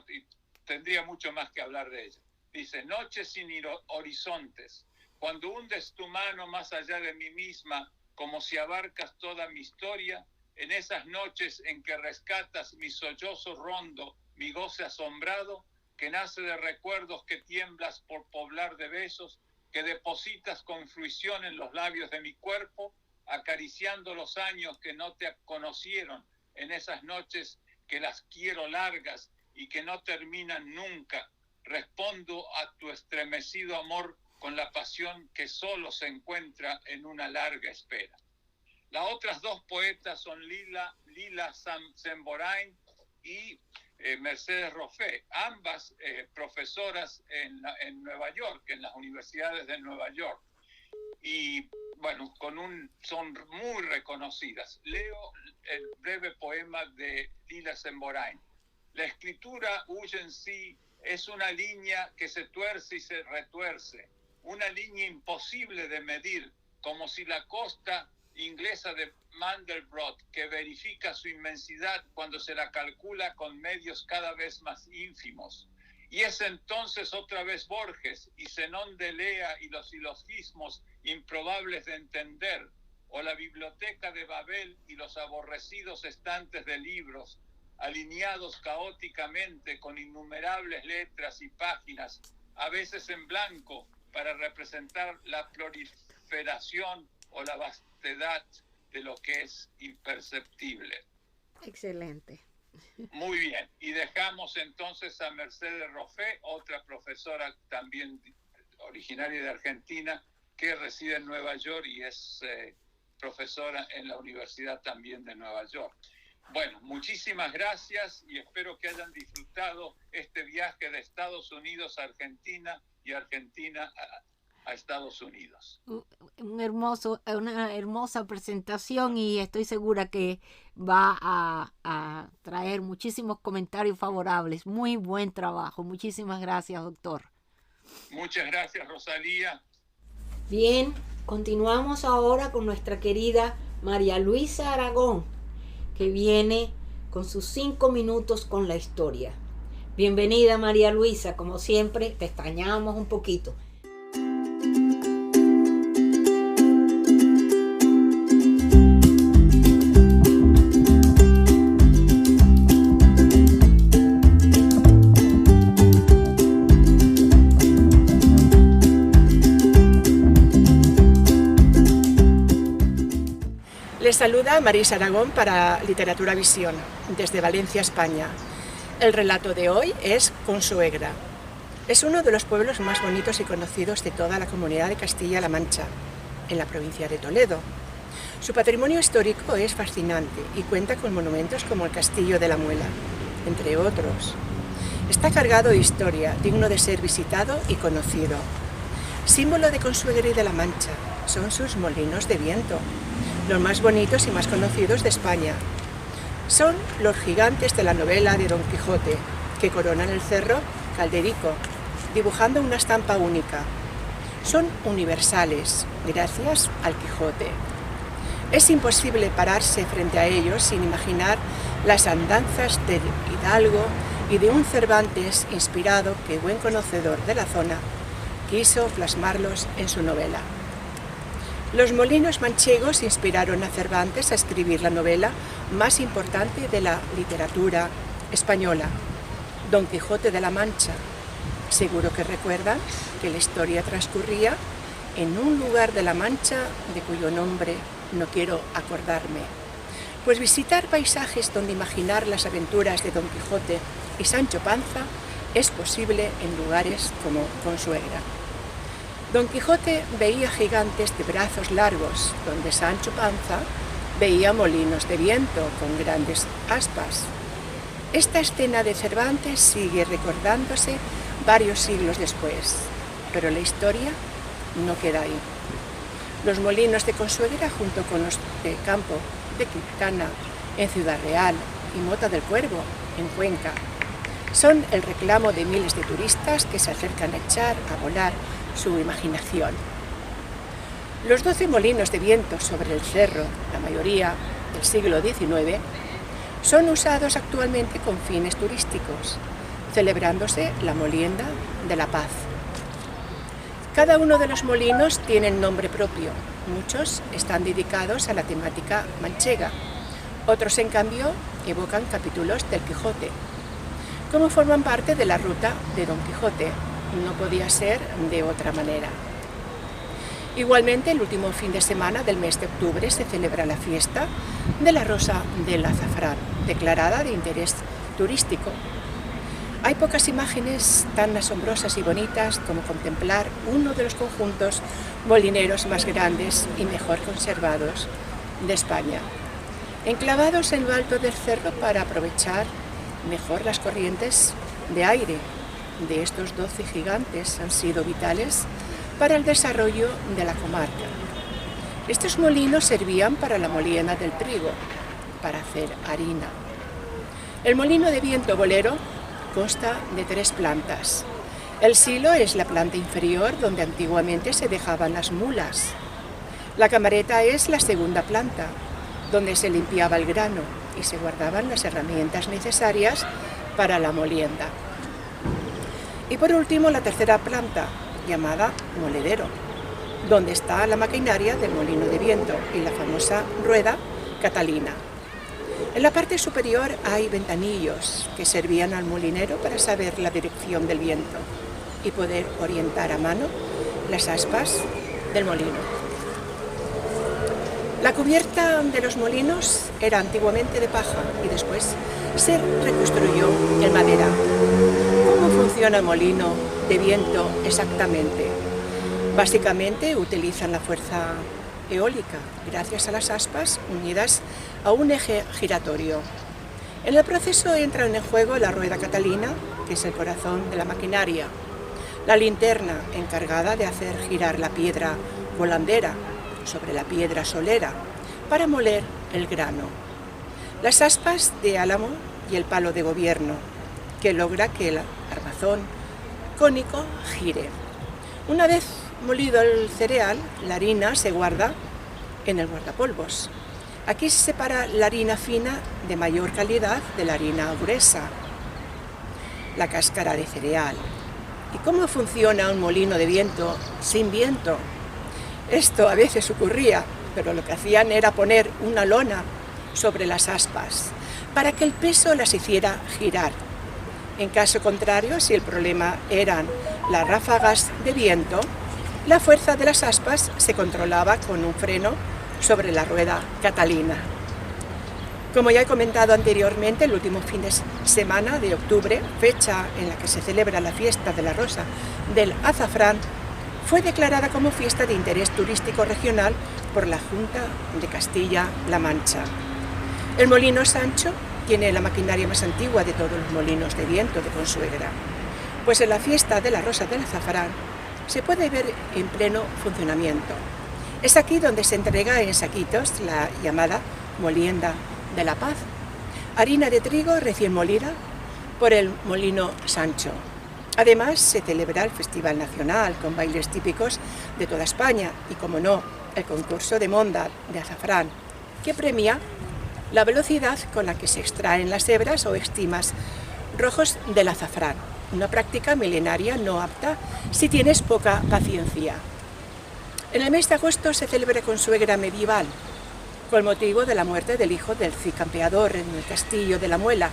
y tendría mucho más que hablar de ella. Dice: noches sin horizontes, cuando hundes tu mano más allá de mí misma, como si abarcas toda mi historia, en esas noches en que rescatas mi sollozo rondo, mi goce asombrado, que nace de recuerdos que tiemblas por poblar de besos, que depositas con fruición en los labios de mi cuerpo, acariciando los años que no te conocieron, en esas noches que las quiero largas y que no terminan nunca, respondo a tu estremecido amor con la pasión que solo se encuentra en una larga espera. Las otras dos poetas son Lila Semborain y Mercedes Roffé, ambas profesoras en Nueva York, en las universidades de Nueva York. Y bueno, son muy reconocidas. Leo el breve poema de Lila Semborain. La escritura huye en sí, es una línea que se tuerce y se retuerce, una línea imposible de medir, como si la costa inglesa de Mandelbrot, que verifica su inmensidad cuando se la calcula con medios cada vez más ínfimos. Y es entonces otra vez Borges y Zenón de Lea y los silogismos improbables de entender, o la biblioteca de Babel y los aborrecidos estantes de libros, alineados caóticamente con innumerables letras y páginas, a veces en blanco, para representar la proliferación o la vastedad de lo que es imperceptible. Excelente. Muy bien, y dejamos entonces a Mercedes Roffé, otra profesora también originaria de Argentina, que reside en Nueva York y es profesora en la Universidad también de Nueva York. Bueno, muchísimas gracias y espero que hayan disfrutado este viaje de Estados Unidos a Argentina y Argentina a Estados Unidos. Una hermosa presentación y estoy segura que va a traer muchísimos comentarios favorables. Muy buen trabajo. Muchísimas gracias, doctor. Muchas gracias, Rosalía. Bien, continuamos ahora con nuestra querida María Luisa Aragón, que viene con sus 5 minutos con la historia. Bienvenida, María Luisa. Como siempre, te extrañábamos un poquito. Les saluda Marisa Aragón para Literatura Visión, desde Valencia, España. El relato de hoy es Consuegra. Es uno de los pueblos más bonitos y conocidos de toda la comunidad de Castilla-La Mancha, en la provincia de Toledo. Su patrimonio histórico es fascinante y cuenta con monumentos como el Castillo de la Muela, entre otros. Está cargado de historia, digno de ser visitado y conocido. Símbolo de Consuegra y de la Mancha son sus molinos de viento, los más bonitos y más conocidos de España. Son los gigantes de la novela de Don Quijote, que coronan el cerro Calderico, dibujando una estampa única. Son universales, gracias al Quijote. Es imposible pararse frente a ellos sin imaginar las andanzas del hidalgo y de un Cervantes inspirado que, buen conocedor de la zona, quiso plasmarlos en su novela. Los molinos manchegos inspiraron a Cervantes a escribir la novela más importante de la literatura española, Don Quijote de la Mancha. Seguro que recuerdan que la historia transcurría en un lugar de la Mancha de cuyo nombre no quiero acordarme. Pues visitar paisajes donde imaginar las aventuras de Don Quijote y Sancho Panza es posible en lugares como Consuegra. Don Quijote veía gigantes de brazos largos, donde Sancho Panza veía molinos de viento con grandes aspas. Esta escena de Cervantes sigue recordándose varios siglos después, pero la historia no queda ahí. Los molinos de Consuegra, junto con los de Campo de Quintana en Ciudad Real y Mota del Cuervo en Cuenca, son el reclamo de miles de turistas que se acercan a echar a volar su imaginación. Los 12 molinos de viento sobre el cerro, la mayoría del siglo XIX, son usados actualmente con fines turísticos, celebrándose la Molienda de la Paz. Cada uno de los molinos tiene nombre propio. Muchos están dedicados a la temática manchega. Otros, en cambio, evocan capítulos del Quijote. Como forman parte de la ruta de Don Quijote, no podía ser de otra manera. Igualmente, el último fin de semana del mes de octubre se celebra la fiesta de la Rosa del Azafrán, declarada de interés turístico. Hay pocas imágenes tan asombrosas y bonitas como contemplar uno de los conjuntos molineros más grandes y mejor conservados de España, enclavados en lo alto del cerro para aprovechar mejor las corrientes de aire de estos 12 gigantes han sido vitales para el desarrollo de la comarca. Estos molinos servían para la molienda del trigo, para hacer harina. El molino de viento bolero consta de 3 plantas. El silo es la planta inferior donde antiguamente se dejaban las mulas. La camareta es la segunda planta, donde se limpiaba el grano y se guardaban las herramientas necesarias para la molienda. Y por último, la tercera planta, llamada moledero, donde está la maquinaria del molino de viento y la famosa rueda Catalina. En la parte superior hay ventanillos que servían al molinero para saber la dirección del viento y poder orientar a mano las aspas del molino. La cubierta de los molinos era antiguamente de paja y después se reconstruyó en madera. ¿Cómo funciona el molino de viento exactamente? Básicamente utilizan la fuerza eólica gracias a las aspas unidas a un eje giratorio. En el proceso entran en juego la rueda Catalina, que es el corazón de la maquinaria, la linterna encargada de hacer girar la piedra volandera sobre la piedra solera para moler el grano, las aspas de álamo y el palo de gobierno, que logra que el armazón cónico gire. Una vez molido el cereal, la harina se guarda en el guardapolvos. Aquí se separa la harina fina de mayor calidad de la harina gruesa, la cáscara de cereal. ¿Y cómo funciona un molino de viento sin viento? Esto a veces ocurría, pero lo que hacían era poner una lona sobre las aspas para que el peso las hiciera girar. En caso contrario, si el problema eran las ráfagas de viento, la fuerza de las aspas se controlaba con un freno sobre la rueda Catalina. Como ya he comentado anteriormente, el último fin de semana de octubre, fecha en la que se celebra la fiesta de la rosa del azafrán, fue declarada como fiesta de interés turístico regional por la Junta de Castilla-La Mancha. El molino Sancho tiene la maquinaria más antigua de todos los molinos de viento de Consuegra, pues en la fiesta de la rosa del azafrán se puede ver en pleno funcionamiento. Es aquí donde se entrega en saquitos la llamada molienda de la paz, harina de trigo recién molida por el molino Sancho. Además, se celebra el Festival Nacional con bailes típicos de toda España y, como no, el concurso de monda de azafrán, que premia la velocidad con la que se extraen las hebras o estimas rojos del azafrán, una práctica milenaria no apta si tienes poca paciencia. En el mes de agosto se celebra Consuegra medieval, con motivo de la muerte del hijo del cicampeador en el castillo de la Muela,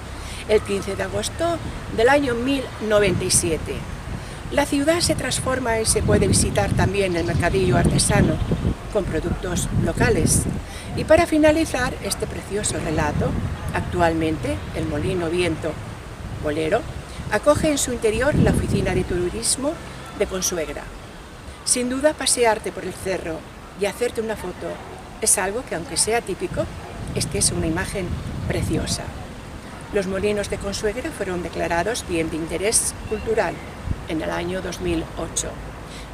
el 15 de agosto del año 1097. La ciudad se transforma y se puede visitar también el mercadillo artesano con productos locales. Y para finalizar este precioso relato, actualmente el Molino Viento Bolero acoge en su interior la oficina de turismo de Consuegra. Sin duda, pasearte por el cerro y hacerte una foto es algo que, aunque sea típico, es que es una imagen preciosa. Los molinos de Consuegra fueron declarados bien de interés cultural en el año 2008.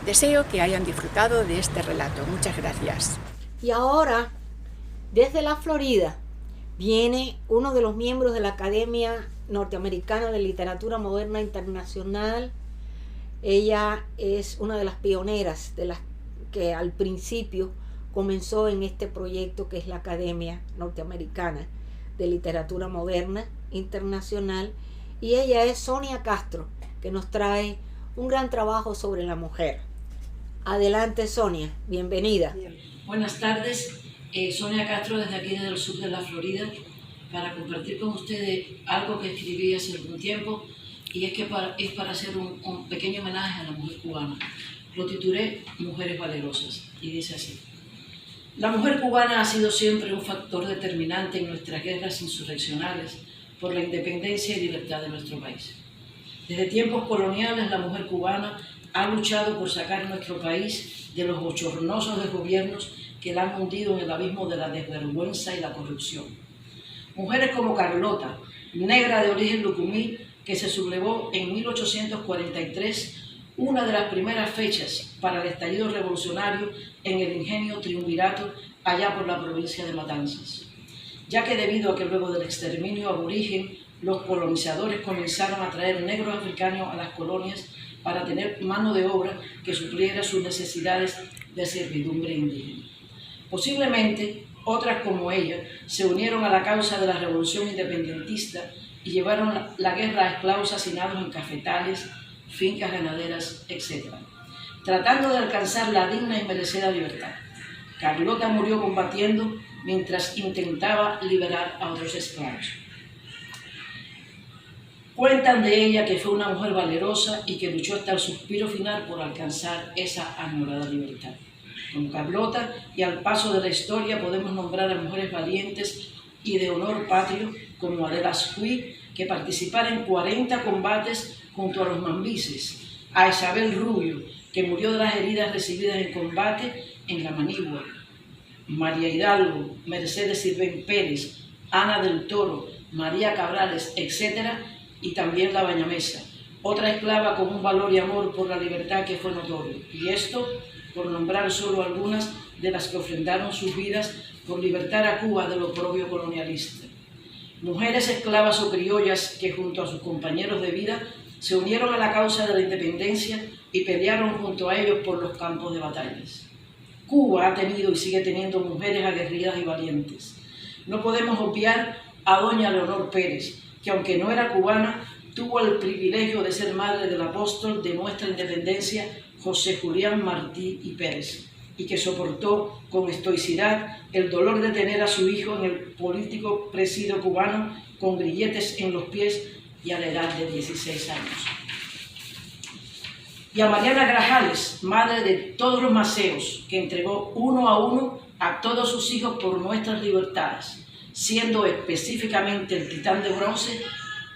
Deseo que hayan disfrutado de este relato. Muchas gracias. Y ahora, desde la Florida, viene uno de los miembros de la Academia Norteamericana de Literatura Moderna Internacional. Ella es una de las pioneras de las que al principio comenzó en este proyecto que es la Academia Norteamericana de Literatura Moderna Internacional, y ella es Sonia Castro, que nos trae un gran trabajo sobre la mujer. Adelante, Sonia, bienvenida. Buenas tardes, Sonia Castro desde aquí, desde el sur de la Florida, para compartir con ustedes algo que escribí hace algún tiempo, y es que es para hacer un pequeño homenaje a la mujer cubana. Lo titulé Mujeres Valerosas, y dice así: la mujer cubana ha sido siempre un factor determinante en nuestras guerras insurreccionales por la independencia y libertad de nuestro país. Desde tiempos coloniales, la mujer cubana ha luchado por sacar nuestro país de los bochornosos desgobiernos que la han hundido en el abismo de la desvergüenza y la corrupción. Mujeres como Carlota, negra de origen lucumí, que se sublevó en 1843, una de las primeras fechas para el estallido revolucionario en el ingenio Triunvirato, allá por la provincia de Matanzas, ya que debido a que luego del exterminio aborigen, los colonizadores comenzaron a traer negros africanos a las colonias para tener mano de obra que supliera sus necesidades de servidumbre indígena. Posiblemente, otras como ella se unieron a la causa de la revolución independentista y llevaron la guerra a esclavos asesinados en cafetales, fincas ganaderas, etc., tratando de alcanzar la digna y merecida libertad. Carlota murió combatiendo mientras intentaba liberar a otros esclavos. Cuentan de ella que fue una mujer valerosa y que luchó hasta el suspiro final por alcanzar esa añorada libertad. Como Carlota, y al paso de la historia podemos nombrar a mujeres valientes y de honor patrio como Adela Ascuí, que participara en 40 combates junto a los mambises, a Isabel Rubio, que murió de las heridas recibidas en combate en la Manigua, María Hidalgo, Mercedes Sirven Pérez, Ana del Toro, María Cabrales, etc., y también la Bañamesa, otra esclava con un valor y amor por la libertad que fue notorio, y esto por nombrar solo algunas de las que ofrendaron sus vidas por libertar a Cuba del oprobio colonialista. Mujeres esclavas o criollas que junto a sus compañeros de vida se unieron a la causa de la independencia y pelearon junto a ellos por los campos de batallas. Cuba ha tenido y sigue teniendo mujeres aguerridas y valientes. No podemos obviar a doña Leonor Pérez, que aunque no era cubana, tuvo el privilegio de ser madre del apóstol de nuestra independencia, José Julián Martí y Pérez, y que soportó con estoicidad el dolor de tener a su hijo en el político presidio cubano con grilletes en los pies y a la edad de 16 años. Y a Mariana Grajales, madre de todos los maceos, que entregó uno a uno a todos sus hijos por nuestras libertades, siendo específicamente el titán de bronce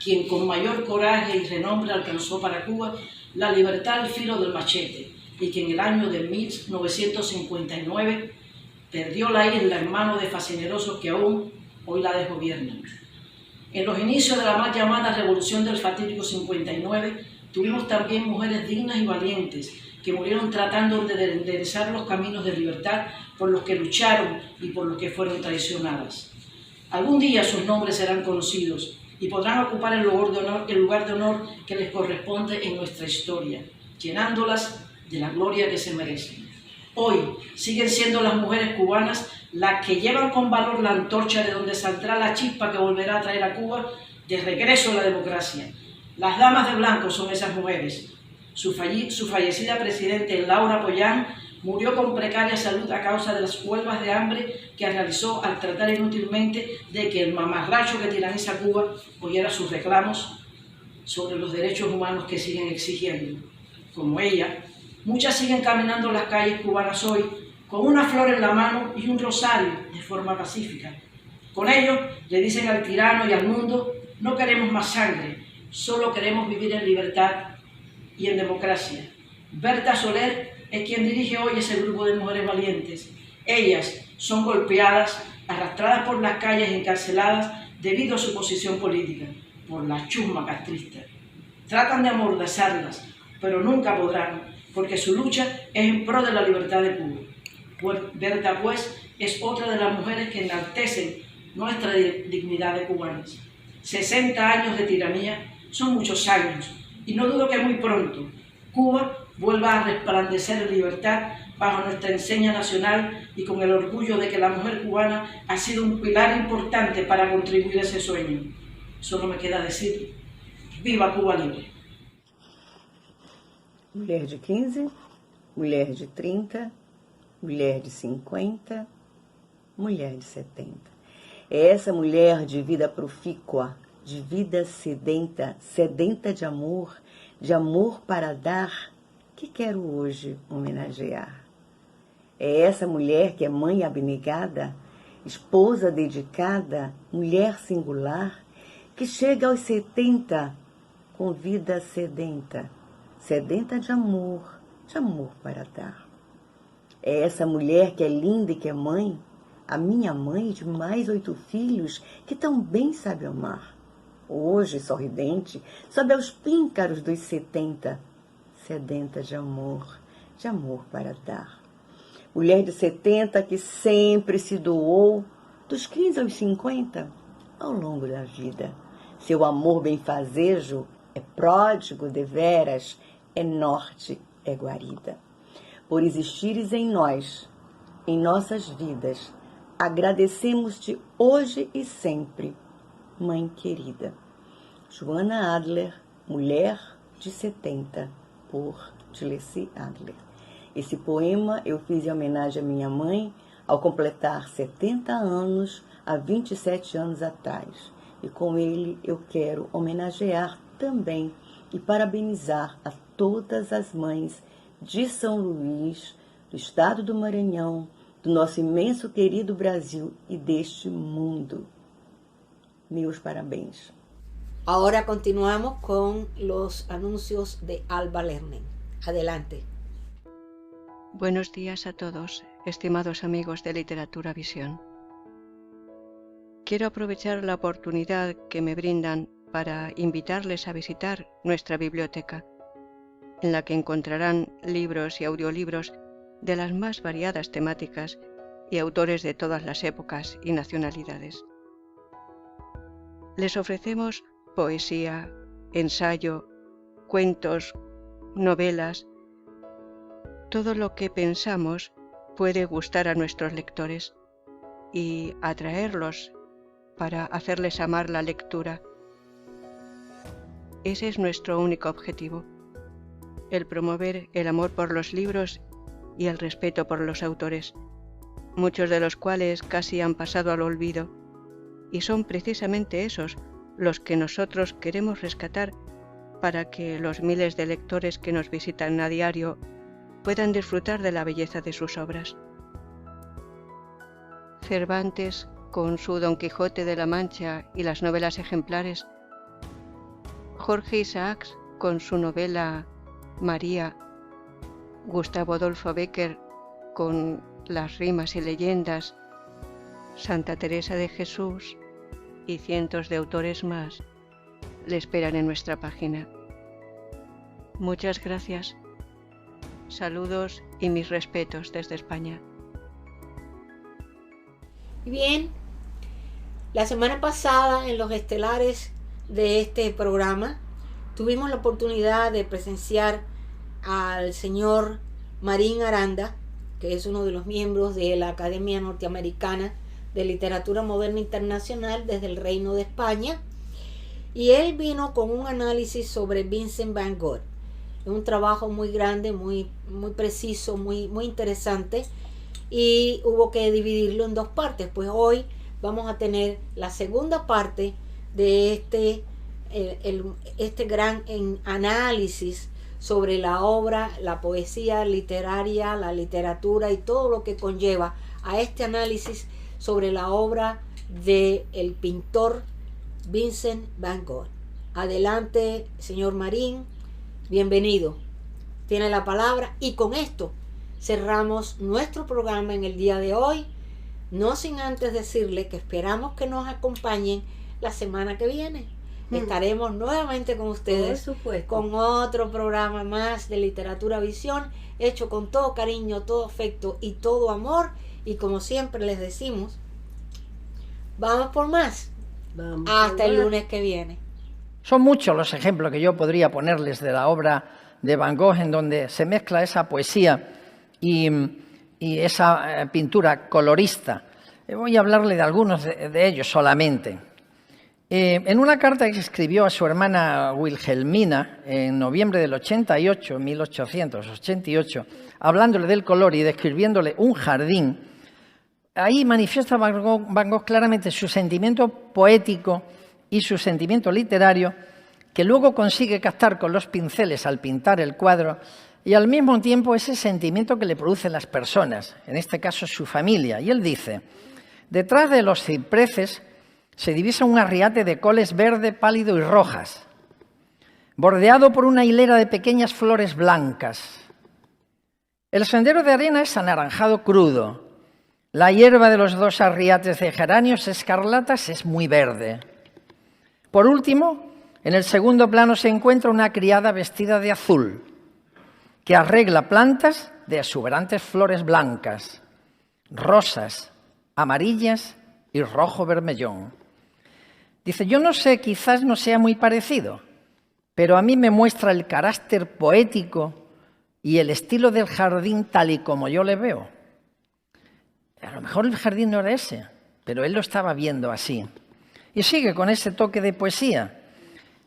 quien con mayor coraje y renombre alcanzó para Cuba la libertad al filo del machete y que en el año de 1959 perdió la isla en manos de fascinerosos que aún hoy la desgobiernan. En los inicios de la mal llamada Revolución del fatídico 59, tuvimos también mujeres dignas y valientes que murieron tratando de enderezar los caminos de libertad por los que lucharon y por los que fueron traicionadas. Algún día sus nombres serán conocidos y podrán ocupar el lugar de honor que les corresponde en nuestra historia, llenándolas de la gloria que se merecen. Hoy siguen siendo las mujeres cubanas las que llevan con valor la antorcha de donde saldrá la chispa que volverá a traer a Cuba de regreso a la democracia. Las damas de blanco son esas mujeres. Su fallecida presidente, Laura Pollán, murió con precaria salud a causa de las huelgas de hambre que realizó al tratar inútilmente de que el mamarracho que tiraniza Cuba oyera sus reclamos sobre los derechos humanos que siguen exigiendo. Como ella, muchas siguen caminando las calles cubanas hoy con una flor en la mano y un rosario de forma pacífica. Con ello le dicen al tirano y al mundo: no queremos más sangre, solo queremos vivir en libertad y en democracia. Berta Soler es quien dirige hoy ese grupo de mujeres valientes. Ellas son golpeadas, arrastradas por las calles, encarceladas debido a su posición política, por la chusma castrista. Tratan de amordazarlas, pero nunca podrán, porque su lucha es en pro de la libertad de Cuba. Berta, pues, es otra de las mujeres que enaltecen nuestra dignidad de cubanas. 60 años de tiranía son muchos años, y no dudo que muy pronto Cuba vuelva a resplandecer en libertad bajo nuestra enseña nacional y con el orgullo de que la mujer cubana ha sido un pilar importante para contribuir a ese sueño. Solo me queda decir: ¡viva Cuba libre! Mulher de 15, mulher de 30, mulher de 50, mulher de 70. É essa mulher de vida profícua, de vida sedenta, sedenta de amor para dar, que quero hoje homenagear. É essa mulher que é mãe abnegada, esposa dedicada, mulher singular, que chega aos 70 com vida sedenta, sedenta de amor para dar. É essa mulher que é linda e que é mãe, a minha mãe de mais 8 filhos, que tão bem sabe amar. Hoje, sorridente, sobe aos píncaros dos 70, sedenta de amor para dar. Mulher de 70 que sempre se doou, dos 15 aos 50, ao longo da vida. Seu amor benfazejo é pródigo deveras, é norte, é guarida. Por existires em nós, em nossas vidas, agradecemos-te hoje e sempre, Mãe querida. Joana Adler, Mulher de 70, por Tilessi Adler. Esse poema eu fiz em homenagem à minha mãe ao completar 70 anos há 27 anos atrás. E com ele eu quero homenagear também e parabenizar a todas as mães de São Luís, do estado do Maranhão, do nosso imenso querido Brasil e deste mundo. Meus parabéns. Ahora continuamos con los anuncios de Alba Lerner. Adelante. Buenos días a todos, estimados amigos de Literatura Visión. Quiero aprovechar la oportunidad que me brindan para invitarles a visitar nuestra biblioteca, en la que encontrarán libros y audiolibros de las más variadas temáticas y autores de todas las épocas y nacionalidades. Les ofrecemos poesía, ensayo, cuentos, novelas. Todo lo que pensamos puede gustar a nuestros lectores y atraerlos para hacerles amar la lectura. Ese es nuestro único objetivo, el promover el amor por los libros y el respeto por los autores, muchos de los cuales casi han pasado al olvido, y son precisamente esos los que nosotros queremos rescatar para que los miles de lectores que nos visitan a diario puedan disfrutar de la belleza de sus obras. Cervantes con su Don Quijote de la Mancha y las novelas ejemplares, Jorge Isaacs con su novela María, Gustavo Adolfo Bécquer con las rimas y leyendas, Santa Teresa de Jesús y cientos de autores más le esperan en nuestra página. Muchas gracias. Saludos y mis respetos desde España. Bien, la semana pasada en los estelares de este programa tuvimos la oportunidad de presenciar al señor Marín Aranda, que es uno de los miembros de la Academia Norteamericana de Literatura Moderna Internacional desde el Reino de España, y él vino con un análisis sobre Vincent van Gogh. Es un trabajo muy grande, muy preciso, muy este y hubo que dividirlo en dos partes. Pues hoy vamos a tener la segunda parte de este gran análisis sobre la obra, la poesía literaria, la literatura y todo lo que conlleva a este análisis sobre la obra del pintor Vincent van Gogh. Adelante, señor Marín, bienvenido. Tiene la palabra y con esto cerramos nuestro programa en el día de hoy, no sin antes decirle que esperamos que nos acompañen la semana que viene. Estaremos nuevamente con ustedes con otro programa más de Literatura Visión, hecho con todo cariño, todo afecto y todo amor. Y como siempre les decimos, vamos por más. Hasta el lunes que viene. Son muchos los ejemplos que yo podría ponerles de la obra de Van Gogh, en donde se mezcla esa poesía y esa pintura colorista. Voy a hablarle de algunos de ellos solamente. En una carta que escribió a su hermana Wilhelmina en noviembre del 1888, hablándole del color y describiéndole un jardín, ahí manifiesta Van Gogh claramente su sentimiento poético y su sentimiento literario, que luego consigue captar con los pinceles al pintar el cuadro, y al mismo tiempo ese sentimiento que le producen las personas, en este caso su familia. Y él dice: detrás de los cipreses se divisa un arriate de coles verde, pálido y rojas, bordeado por una hilera de pequeñas flores blancas. El sendero de arena es anaranjado crudo. La hierba de los dos arriates de geranios escarlatas es muy verde. Por último, en el segundo plano se encuentra una criada vestida de azul, que arregla plantas de exuberantes flores blancas, rosas, amarillas y rojo vermellón. Dice: yo no sé, quizás no sea muy parecido, pero a mí me muestra el carácter poético y el estilo del jardín tal y como yo le veo. A lo mejor el jardín no era ese, pero él lo estaba viendo así. Y sigue con ese toque de poesía,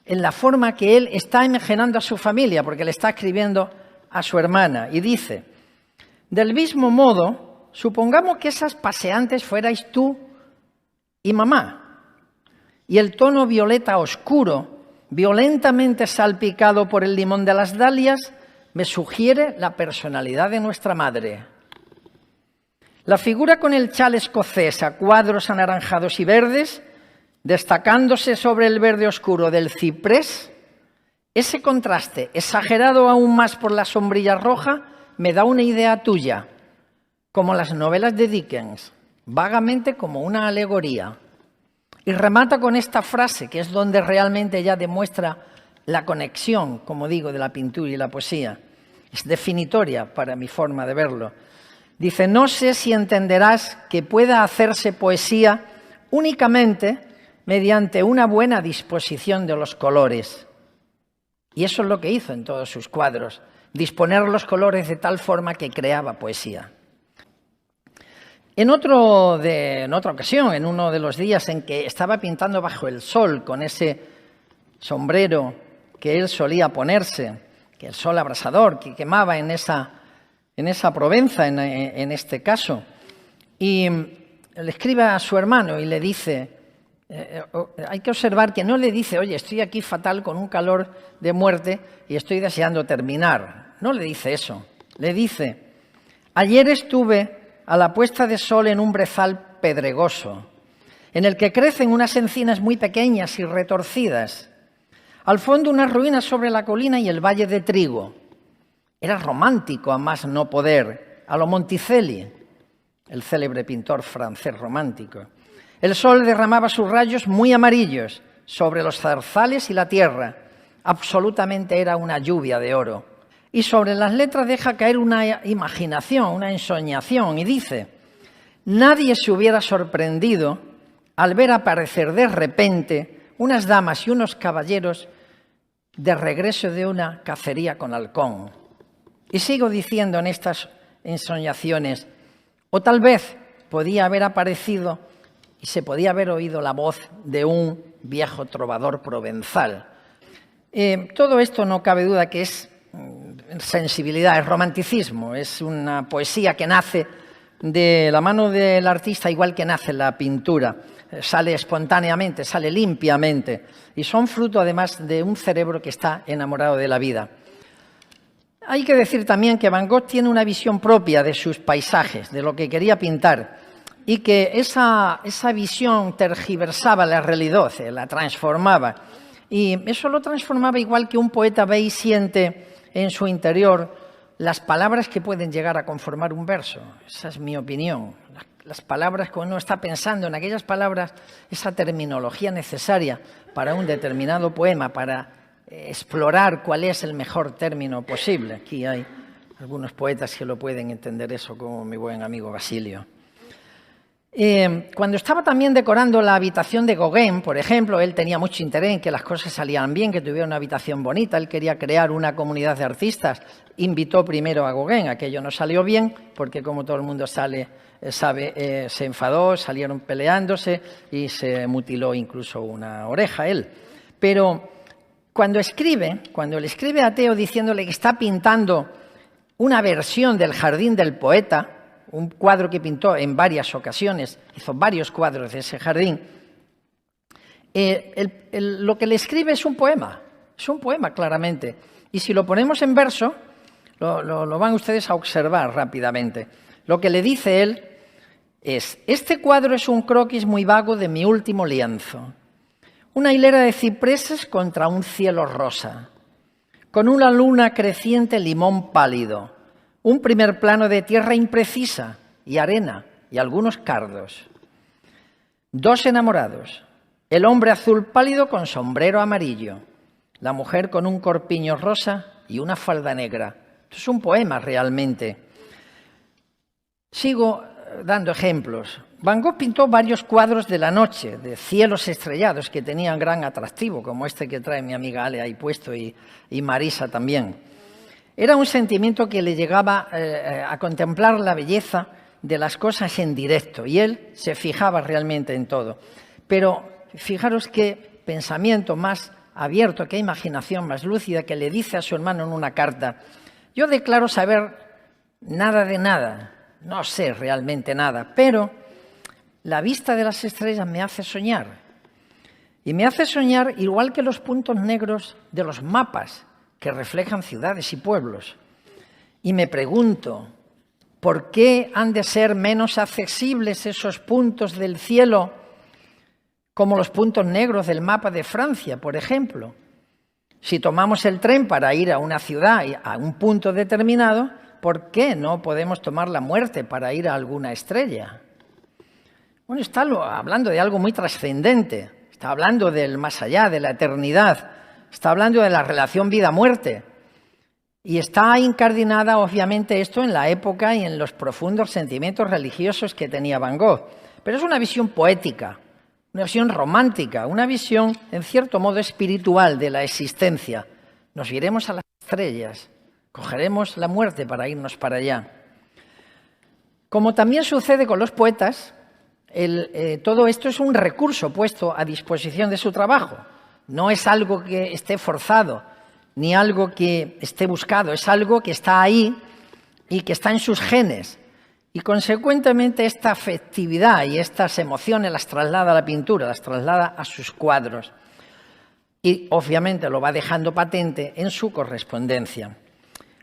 en la forma que él está imaginando a su familia, porque le está escribiendo a su hermana, y dice: del mismo modo, supongamos que esas paseantes fuerais tú y mamá, y el tono violeta oscuro, violentamente salpicado por el limón de las dalias, me sugiere la personalidad de nuestra madre. La figura con el chal escocés a cuadros anaranjados y verdes, destacándose sobre el verde oscuro del ciprés, ese contraste, exagerado aún más por la sombrilla roja, me da una idea tuya, como las novelas de Dickens, vagamente como una alegoría. Y remata con esta frase, que es donde realmente ya demuestra la conexión, como digo, de la pintura y la poesía. Es definitoria para mi forma de verlo. Dice: no sé si entenderás que pueda hacerse poesía únicamente mediante una buena disposición de los colores. Y eso es lo que hizo en todos sus cuadros, disponer los colores de tal forma que creaba poesía. En otra ocasión, en uno de los días en que estaba pintando bajo el sol con ese sombrero que él solía ponerse, que el sol abrasador que quemaba en esa Provenza, en este caso, y le escribe a su hermano y le dice, hay que observar que no le dice: oye, estoy aquí fatal con un calor de muerte y estoy deseando terminar. No le dice eso. Le dice: ayer estuve a la puesta de sol en un brezal pedregoso, en el que crecen unas encinas muy pequeñas y retorcidas. Al fondo unas ruinas sobre la colina y el valle de trigo. Era romántico a más no poder, a lo Monticelli, el célebre pintor francés romántico. El sol derramaba sus rayos muy amarillos sobre los zarzales y la tierra. Absolutamente era una lluvia de oro. Y sobre las letras deja caer una imaginación, una ensoñación, y dice: nadie se hubiera sorprendido al ver aparecer de repente unas damas y unos caballeros de regreso de una cacería con halcón. Y sigo diciendo en estas ensoñaciones, o tal vez podía haber aparecido y se podía haber oído la voz de un viejo trovador provenzal. Todo esto no cabe duda que es sensibilidad, es romanticismo, es una poesía que nace de la mano del artista igual que nace la pintura. Sale espontáneamente, sale limpiamente y son fruto además de un cerebro que está enamorado de la vida. Hay que decir también que Van Gogh tiene una visión propia de sus paisajes, de lo que quería pintar, y que esa visión tergiversaba la realidad, la transformaba. Y eso lo transformaba igual que un poeta ve y siente en su interior las palabras que pueden llegar a conformar un verso. Esa es mi opinión. Las palabras, cuando uno está pensando en aquellas palabras, esa terminología necesaria para un determinado poema, para explorar cuál es el mejor término posible. Aquí hay algunos poetas que lo pueden entender eso, como mi buen amigo Basilio. Cuando estaba también decorando la habitación de Gauguin, por ejemplo, él tenía mucho interés en que las cosas salieran bien, que tuviera una habitación bonita, él quería crear una comunidad de artistas, invitó primero a Gauguin, aquello no salió bien, porque como todo el mundo sabe, se enfadó, salieron peleándose y se mutiló incluso una oreja él. Pero cuando le escribe a Theo diciéndole que está pintando una versión del Jardín del Poeta, un cuadro que pintó en varias ocasiones, hizo varios cuadros de ese jardín, lo que le escribe es un poema claramente. Y si lo ponemos en verso, lo van ustedes a observar rápidamente. Lo que le dice él es: este cuadro es un croquis muy vago de mi último lienzo. Una hilera de cipreses contra un cielo rosa, con una luna creciente limón pálido, un primer plano de tierra imprecisa y arena y algunos cardos. Dos enamorados, el hombre azul pálido con sombrero amarillo, la mujer con un corpiño rosa y una falda negra. Esto es un poema realmente. Sigo dando ejemplos. Van Gogh pintó varios cuadros de la noche, de cielos estrellados, que tenían gran atractivo, como este que trae mi amiga Ale ahí puesto y Marisa también. Era un sentimiento que le llegaba a contemplar la belleza de las cosas en directo, y él se fijaba realmente en todo. Pero fijaros qué pensamiento más abierto, qué imaginación más lúcida, que le dice a su hermano en una carta: yo declaro saber nada de nada, no sé realmente nada, pero la vista de las estrellas me hace soñar. Y me hace soñar igual que los puntos negros de los mapas que reflejan ciudades y pueblos. Y me pregunto, ¿por qué han de ser menos accesibles esos puntos del cielo como los puntos negros del mapa de Francia, por ejemplo? Si tomamos el tren para ir a una ciudad, a un punto determinado, ¿por qué no podemos tomar la muerte para ir a alguna estrella? Bueno, está hablando de algo muy trascendente, está hablando del más allá, de la eternidad, está hablando de la relación vida-muerte. Y está incardinada, obviamente, esto en la época y en los profundos sentimientos religiosos que tenía Van Gogh. Pero es una visión poética, una visión romántica, una visión, en cierto modo, espiritual de la existencia. Nos iremos a las estrellas, cogeremos la muerte para irnos para allá. Como también sucede con los poetas, todo esto es un recurso puesto a disposición de su trabajo. No es algo que esté forzado, ni algo que esté buscado, es algo que está ahí y que está en sus genes. Y consecuentemente esta afectividad y estas emociones las traslada a la pintura, las traslada a sus cuadros. Y obviamente lo va dejando patente en su correspondencia.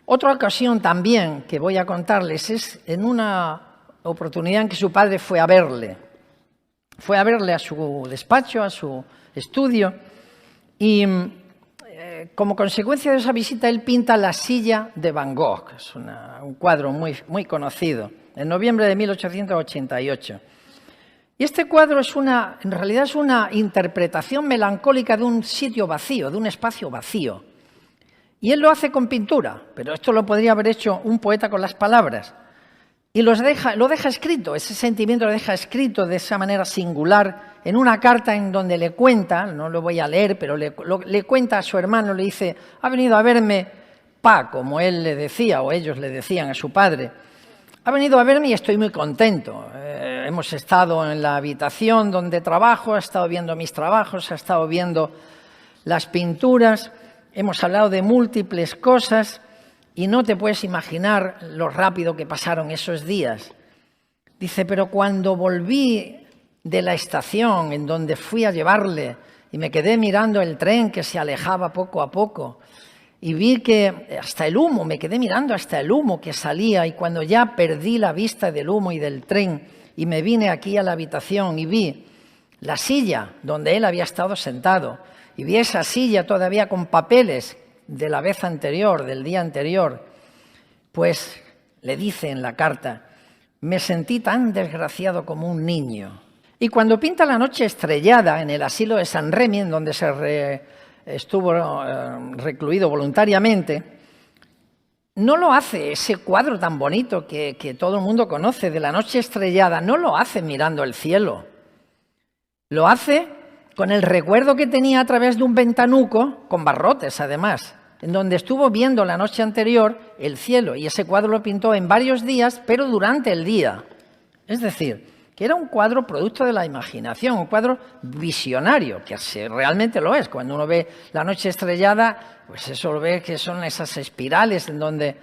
Otra ocasión también que voy a contarles es en una oportunidad en que su padre fue a verle. Fue a verle a su despacho, a su estudio, y como consecuencia de esa visita él pinta La silla de Van Gogh, que es un cuadro muy conocido, en noviembre de 1888. Y este cuadro en realidad es una interpretación melancólica de un sitio vacío, de un espacio vacío. Y él lo hace con pintura, pero esto lo podría haber hecho un poeta con las palabras. Y lo deja escrito, ese sentimiento lo deja escrito de esa manera singular, en una carta en donde le cuenta, no lo voy a leer, pero le cuenta a su hermano, le dice, ha venido a verme Pa, como él le decía, o ellos le decían a su padre. Ha venido a verme y estoy muy contento. Hemos estado en la habitación donde trabajo, ha estado viendo mis trabajos, ha estado viendo las pinturas, hemos hablado de múltiples cosas y no te puedes imaginar lo rápido que pasaron esos días. Dice, pero cuando volví de la estación en donde fui a llevarle y me quedé mirando el tren que se alejaba poco a poco y vi que hasta el humo, me quedé mirando hasta el humo que salía, y cuando ya perdí la vista del humo y del tren y me vine aquí a la habitación y vi la silla donde él había estado sentado y vi esa silla todavía con papeles de la vez anterior, del día anterior, pues le dice en la carta, me sentí tan desgraciado como un niño. Y cuando pinta La noche estrellada en el asilo de San Remi, en donde estuvo recluido voluntariamente, no lo hace ese cuadro tan bonito que todo el mundo conoce de La noche estrellada, no lo hace mirando el cielo. Lo hace con el recuerdo que tenía a través de un ventanuco, con barrotes además, en donde estuvo viendo la noche anterior el cielo, y ese cuadro lo pintó en varios días, pero durante el día. Es decir, que era un cuadro producto de la imaginación, un cuadro visionario, que realmente lo es. Cuando uno ve La noche estrellada, pues eso lo ve que son esas espirales en donde,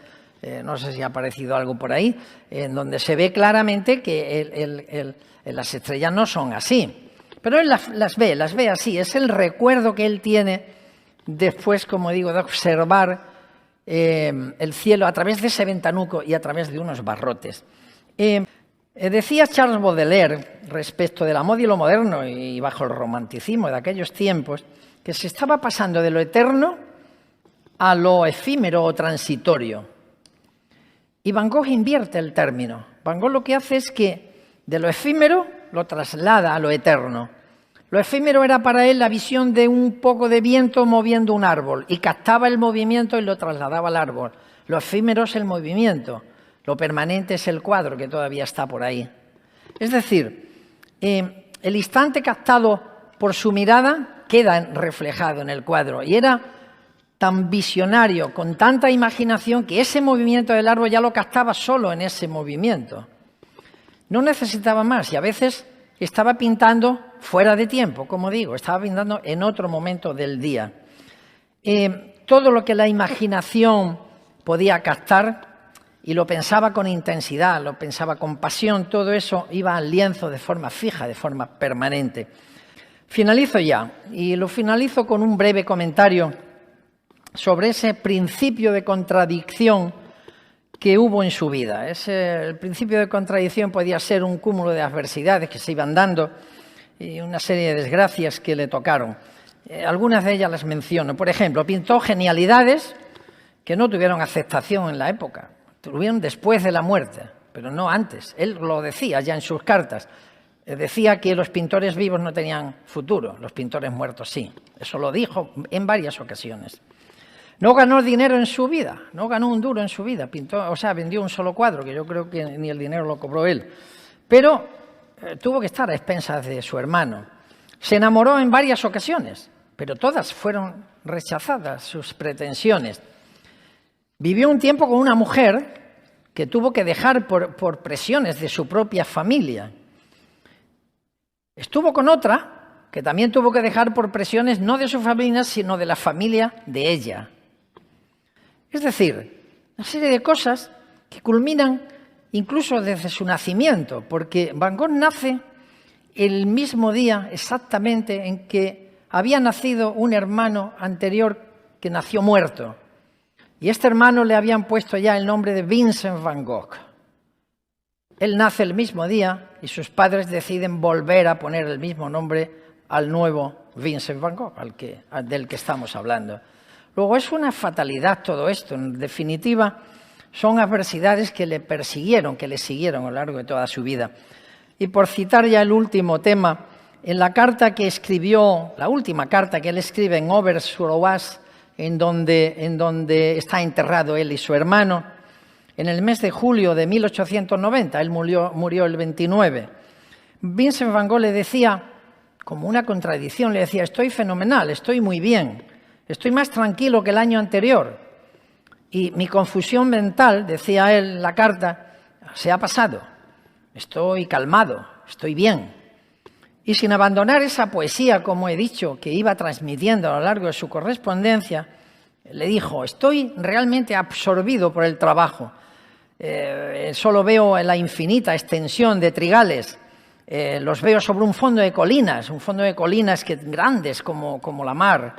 no sé si ha aparecido algo por ahí, en donde se ve claramente que las estrellas no son así. Pero él las ve así, es el recuerdo que él tiene después, como digo, de observar el cielo a través de ese ventanuco y a través de unos barrotes. Decía Charles Baudelaire, respecto del amor y lo moderno y bajo el romanticismo de aquellos tiempos, que se estaba pasando de lo eterno a lo efímero o transitorio. Y Van Gogh invierte el término. Van Gogh lo que hace es que de lo efímero lo traslada a lo eterno. Lo efímero era para él la visión de un poco de viento moviendo un árbol, y captaba el movimiento y lo trasladaba al árbol. Lo efímero es el movimiento, lo permanente es el cuadro que todavía está por ahí. Es decir, el instante captado por su mirada queda reflejado en el cuadro, y era tan visionario, con tanta imaginación, que ese movimiento del árbol ya lo captaba solo en ese movimiento. No necesitaba más, y a veces estaba pintando fuera de tiempo, como digo, estaba pintando en otro momento del día. Todo lo que la imaginación podía captar, y lo pensaba con intensidad, lo pensaba con pasión, todo eso iba al lienzo de forma fija, de forma permanente. Finalizo ya, y lo finalizo con un breve comentario sobre ese principio de contradicción que hubo en su vida. El principio de contradicción podía ser un cúmulo de adversidades que se iban dando y una serie de desgracias que le tocaron. Algunas de ellas las menciono. Por ejemplo, pintó genialidades que no tuvieron aceptación en la época, tuvieron después de la muerte, pero no antes. Él lo decía ya en sus cartas. Decía que los pintores vivos no tenían futuro, los pintores muertos sí. Eso lo dijo en varias ocasiones. No ganó dinero en su vida, no ganó un duro en su vida, vendió un solo cuadro, que yo creo que ni el dinero lo cobró él, pero tuvo que estar a expensas de su hermano. Se enamoró en varias ocasiones, pero todas fueron rechazadas sus pretensiones. Vivió un tiempo con una mujer que tuvo que dejar por presiones de su propia familia. Estuvo con otra que también tuvo que dejar por presiones no de su familia, sino de la familia de ella. Es decir, una serie de cosas que culminan incluso desde su nacimiento, porque Van Gogh nace el mismo día exactamente en que había nacido un hermano anterior que nació muerto. Y este hermano le habían puesto ya el nombre de Vincent Van Gogh. Él nace el mismo día y sus padres deciden volver a poner el mismo nombre al nuevo Vincent van Gogh, del que estamos hablando. Luego, es una fatalidad todo esto. En definitiva, son adversidades que le persiguieron, que le siguieron a lo largo de toda su vida. Y por citar ya el último tema, en la carta que escribió, la última carta que él escribe en Auvers-sur-Oise, en donde está enterrado él y su hermano, en el mes de julio de 1890, él murió el 29, Vincent van Gogh le decía, como una contradicción, le decía: estoy fenomenal, estoy muy bien, estoy más tranquilo que el año anterior. Y mi confusión mental, decía él en la carta, se ha pasado. Estoy calmado, estoy bien. Y sin abandonar esa poesía, como he dicho, que iba transmitiendo a lo largo de su correspondencia, le dijo: estoy realmente absorbido por el trabajo. Solo veo la infinita extensión de trigales. Los veo sobre un fondo de colinas que grandes como la mar.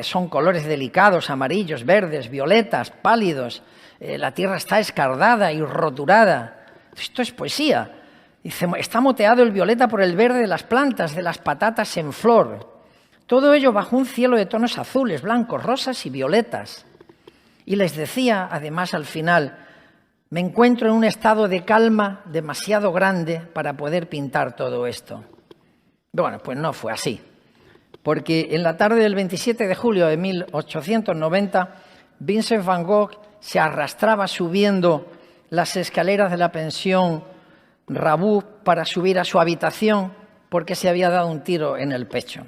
Son colores delicados, amarillos, verdes, violetas, pálidos. La tierra está escardada y roturada. Esto es poesía. Dice: está moteado el violeta por el verde de las plantas, de las patatas en flor. Todo ello bajo un cielo de tonos azules, blancos, rosas y violetas. Y les decía, además, al final: me encuentro en un estado de calma demasiado grande para poder pintar todo esto. Bueno, pues no fue así. Porque en la tarde del 27 de julio de 1890, Vincent van Gogh se arrastraba subiendo las escaleras de la pensión Rabaud para subir a su habitación porque se había dado un tiro en el pecho.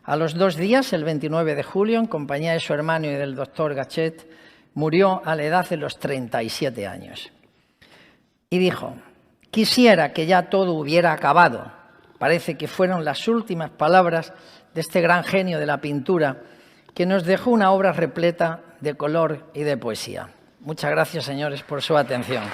A los 2 días, el 29 de julio, en compañía de su hermano y del doctor Gachet, murió a la edad de los 37 años. Y dijo: quisiera que ya todo hubiera acabado. Parece que fueron las últimas palabras de este gran genio de la pintura, que nos dejó una obra repleta de color y de poesía. Muchas gracias, señores, por su atención.